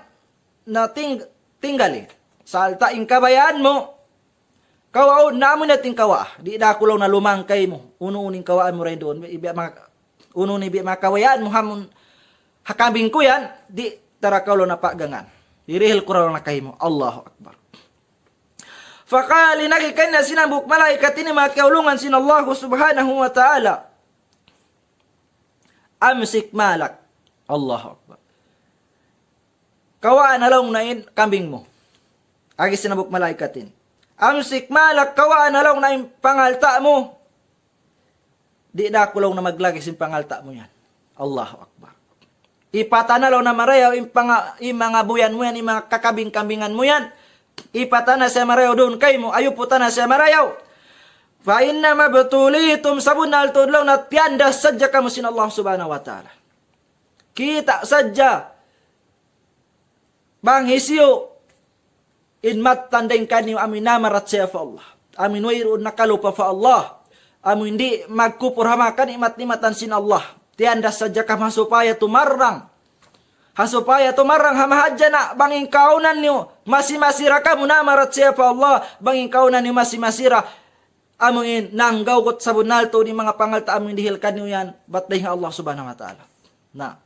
na tinggali. Salta ing kabayaan mo, kawaon namin natin kawa. Di na kulaw na lumangkay mo. Uno-uning kawaan mo rin doon. Uno ni mga kabayaan mo, hamon, hakambing ko yan, di tarakalo na pagangan. Dirihil ko raw na kayo mo. Allahu Akbar. Fakali nagikan na sinambuk malaikat ini makiaulungan sin Allah subhanahu wa ta'ala. Amsik malak. Allahu Akbar. Kawaan along na kambing mo. Agi sinabuk malaikatin. Amsik malak, kawaan along na pangalta mo. Di na kulong na maglagi sin pangalta mo yan. Allahu Akbar. Ipatanalaw na marayaw mga buyan mo yan, mga kakabing-kambingan mo yan. Ipatana sa marayaw doon kay mo. Ayuputan na sa marayaw. Fa inna mabtulitum sabunal tudlaw na tianda sadya kamu sin Allah subhanahu wa ta'ala. Kita sadya bang hisyo inmat tandain kanyo amin namarat siya fa Allah. Amin wayroon nakalupa fa Allah. Amin hindi magkupurhamakan imat-imatan sin Allah. Tianda sadya ka masupaya tumarang. Hasupaya tumarang hamahadya na banging kaunan niyo. Masimasira ka muna marat siya pa Allah. Banging kaunan niyo masimasira. Amin nanggaw kot sa bunalto ni mga pangalta amin dihil kanyo yan. Batay nga Allah subhanahu wa ta'ala. Na.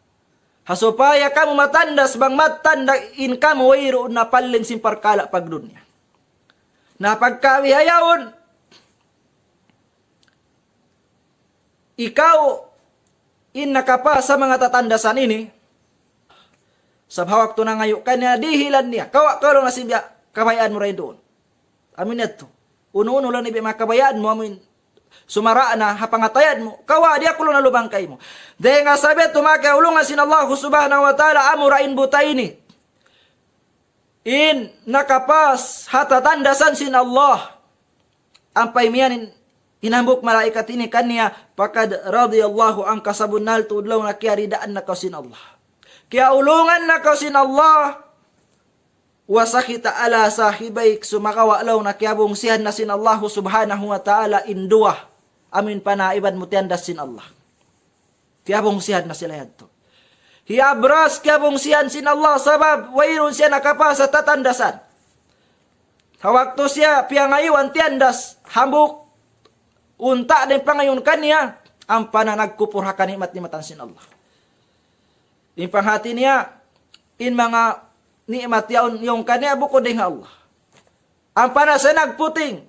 Hasupaya kamu matandas bang matanda in kamu wayro na paling simparkala pagdunya. Na pagkawihayaon, ikaw in nakapa sa mga tatandasan ini, sa hawak to na ngayon, kanya dihilan niya, kawa lang na siya, kabayaan mo rin doon. Amin ito. Uno-uno lang ni mga kabayaan mo, amin, sumara na hapangatayan mo, kawa di ako lang nalubang kay mo. Dahil nga sabi, tumakaulungan sin Allah subhanahu wa ta'ala, amurain buta ini. In nakapas hatatandasan sin Allah. Ang paimiyanin, inambuk malaikat ini kanya, pakad radiyallahu ang kasabunal tudlaw na kiyaridaan na sin Allah. Kaya ulungan na sin Allah, wasakita ala sahibaik sumakawalaw na kiabong sihan na sin Allah subhanahu wa ta'ala induah. Amin panaiban mo tiyandas sin Allah. Kiabong sihan na sila yan to. Hiabras kiabong sihan sin Allah sabab wayron siya nakapa sa tatandasan. Hawak to siya piyangayuan tiandas hambuk unta din pangayon kaniya ang pananagkupurha kanikmat-nikmatan sin Allah. In panghati niya in mga nikmat yaon yung kaniya bukod din Allah. Ang panasa nagputing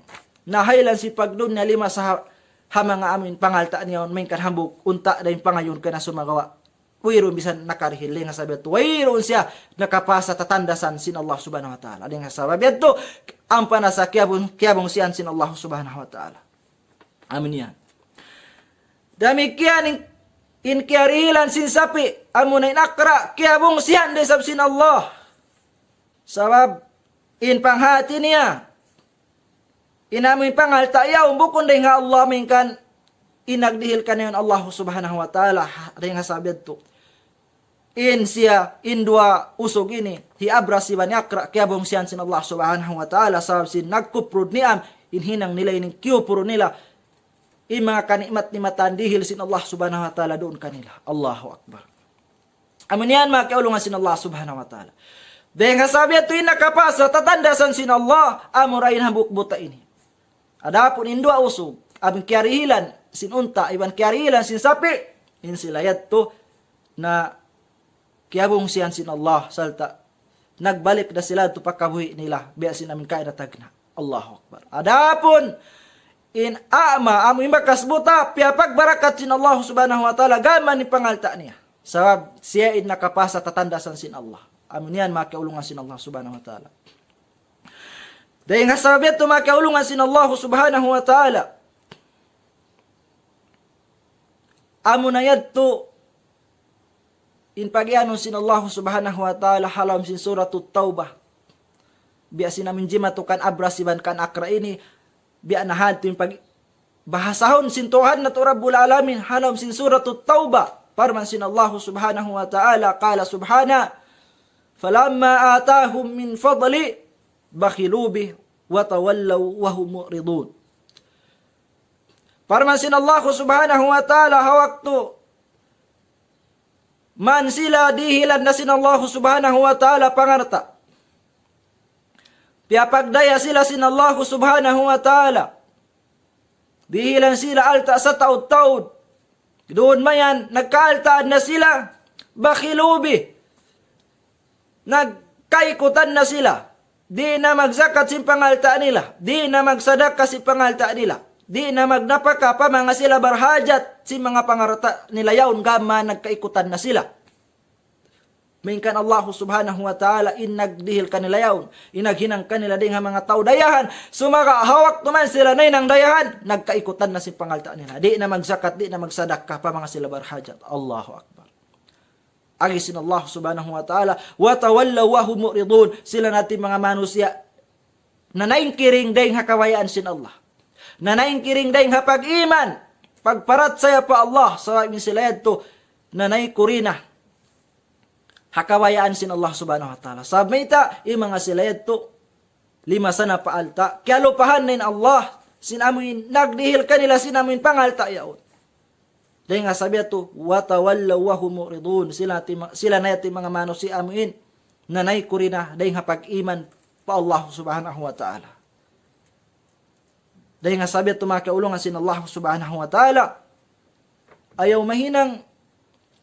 nahaylan si pagdun niya lima sa mga amin pangalta niya may kanhambuk unta din pangayon ka na sumagawa. Wairon bisan nakarihili nga sabi ito. Wairon siya nakapasa tatandasan sin Allah subhanahu wa ta'ala. Adi nga sabi ito ang panasa kiyabong siyan sin Allah subhanahu wa ta'ala. Amin yan. Damikian in kiarilan sin sapi amo na inakra kiyabong siyan de sab sin Allah. Sabab in panghati niya inamoy pangalta yaw bukon de nga Allah mingkan inagdihil kanayon Allah subhanahu wa ta'ala. Adi nga sabi ito. In siya in dua usog ini hiabra si banyakra kiyabong siyan sin Allah subhanahu wa ta'ala sabab sin nagkuprod niam inhinang nila ining kiyupuro nila in mga kanikmat-nikmatan dihil sin Allah subhanahu wa ta'ala doon kanila. Allahu Akbar. Amin yan mga kaulungan sin Allah subhanahu wa ta'ala. Dahil nga sabi ito yung nakapasa, tatandasan sin Allah, amurayin hambuk buta ini. Adapun indua usog, abing kiarihilan sin unta, iban kiarihilan sin sapi, in sila yato na kiyabong siyan sin Allah, salta, nagbalik na sila ito pagkabuhi nila, biya sin namin kain na tagna. Allahu Akbar. Adapun, in ama amoy makasbuta pia pagbarakat sin Allah subhanahu wa ta'ala gaman ni pangalta niya sabab siya in nakapasa tatandasan sin Allah. Amin yan makaulungan sin Allah subhanahu wa ta'ala. Dahil nga sabab ito makaulungan sin Allah subhanahu wa ta'ala amo na yadto in pagyanon sin Allah subhanahu wa ta'ala halam sin suratut taubah biya sin namin jimatukan abrasiban kan akra ini biya nahan ito yung pagbahasahon sin Tuhan na to Rabbul Alamin halam sin suratut Tauba parman sin Allah subhanahu wa ta'ala kala subhana falamma atahum min fadli bakhilu bih wa tawallaw wa hum mu'ridun. Parman sin Allah subhanahu wa ta'ala hawakto man sila dihilan na sin Allah subhanahu wa ta'ala pangarta piapagdaya sila sin Allah subhanahu wa ta'ala. Dihilan sila alta sa taud-taud. Doon mayan, nagkaaltaan na sila. Bakhilubi. Nagkaikutan na sila. Di na magzakat si pangalta nila. Di na magsadaka si pangalta nila. Di na magnapaka pa mga sila barhajat si mga pangarata nila yaon gama nagkaikutan na sila. Mainkan Allah subhanahu wa ta'ala inagdihil kanila yaon. Inaghinang kanila ding mga tao dayahan. Sumaga hawak tuman sila na inang dayahan. Nagkaikutan na si pangalta nila. Di na magzakat, di na magsadaka pa mga sila barhajat. Allahu Akbar. Agisin Allah subhanahu wa ta'ala. Wa tawallaw wa hum mu'ridun. Sila natin mga manusia na naingkiring dayang hakawayaan sin Allah. Na naingkiring dayang hapag-iman. Pagparat saya pa Allah. Sa sila yadto na naikurina. Hakawayaan sin Allah subhanahu wa ta'ala. Sabmita, mga sila ito, lima sana paalta. Kaya lupahan na Allah, sinamuin, nagdihil kanila, sinamuin pangalta yaon. Dahil nga sabi ito, watawallaw wa hum mu'ridun. Sila na ito mga manos si amuin, nanay ko rin na, dahil nga pag-iman pa Allah subhanahu wa ta'ala. Dahil nga sabi ito mga kaulungan sin Allah subhanahu wa ta'ala, ayaw mahinang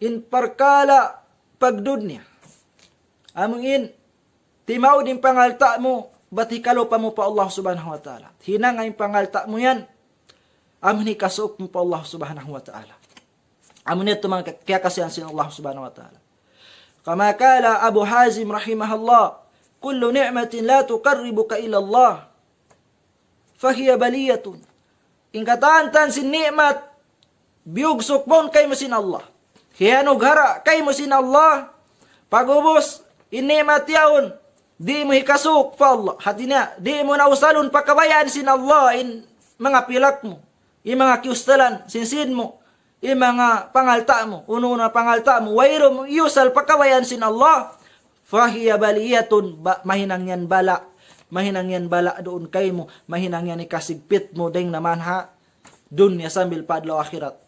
in parkala pagdud niya. Amuin, timaw din pangalta mo, batikalo pa mo pa Allah subhanahu wa ta'ala. Hinang ang pangalta mo yan, amun ikasok mo pa Allah subhanahu wa ta'ala. Amun ito mga kiyakasiyan sin Allah subhanahu wa ta'ala. Kama kala Abu Hazim rahimahullah, kullu ni'matin la tuqarribuka ila Allah, fahiya baliyatun. Ingkataan sin ni'mat, biugsok mon kay mo sin Allah. Hiyanog hara, kay mo sin Allah, pagubos, inimat yaon, di mo hikasuk pa Allah. Hati na, di mo nausalon pakabayaan sin Allah, in mga pilak mo, in mga kiustalan, sinsin mo, in mga pangalta mo, una pangalta mo, wayro mo, iusal pakabayaan sin Allah, fahiya baliyatun, mahinang yan bala doon kay mo, mahinang yan ikasigpit mo, ding naman ha, dunya sambil padlaw akhirat.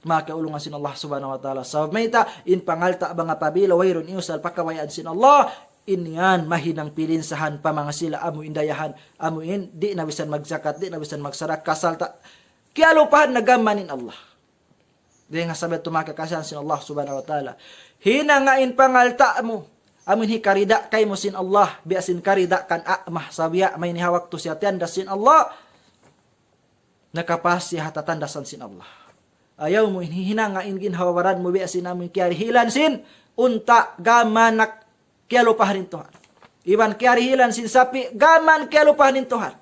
Makaulungan sin Allah subhanahu wa ta'ala. Sa mayta, in pangalta ba nga pabila, wayron iusal pakawayaan sin Allah, inyan mahinang pilinsahan pa mga sila amo indayahan amo in di na bisan magzakat di na bisan magsarak kasalta kialupahan nagamanin Allah di nga sabi tumakakasahan sin Allah subhanahu wa ta'ala hinangain pangalta mo amin hikarida kay mo sin Allah biasin karida kan amah sabiya may nihawak to siya tanda sin Allah nakapasya hatatandasan sin Allah ayaw mo hinangain ginhawaran mo biasin amin kiari hilan sin unta gamanak kialupahanin Tuhan. Iban kiarihilan sin sapi, gaman kialupahanin Tuhan.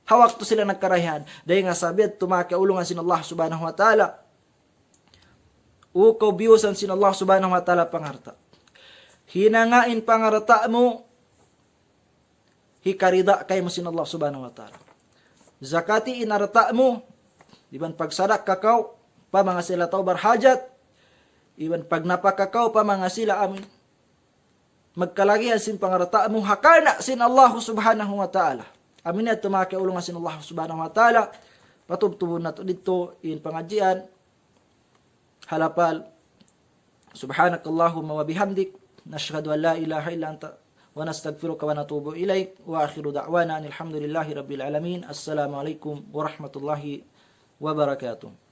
Hawak to sila nagkarahihan. Dahil nga sabi at tumakaulungan sin Allah subhanahu wa ta'ala. Ukaw biyusan sin Allah subhanahu wa ta'ala pangarta. Hinangain pangarta mo, hikarida kay mo sin Allah subhanahu wa ta'ala. Zakati inarta mo, iban pagsadak kakaw, pa mga sila taubar hajat, iban pag napakakaw pa mga sila amin, magkalagihan sin pangarata mo hakana sin Allah subhanahu wa ta'ala. Amin na tumakiulungan sin Allah subhanahu wa ta'ala. Patubtubon na to dito in pangadjian. Halapal. Subhanakallahumma wa bihamdik. Nashhadu an la ilaha illa anta. Wa nastagfiruka wa natubu ilaik. Wa akhiru da'wana alhamdulillahi rabbil alamin. Assalamu alaikum warahmatullahi wabarakatuh.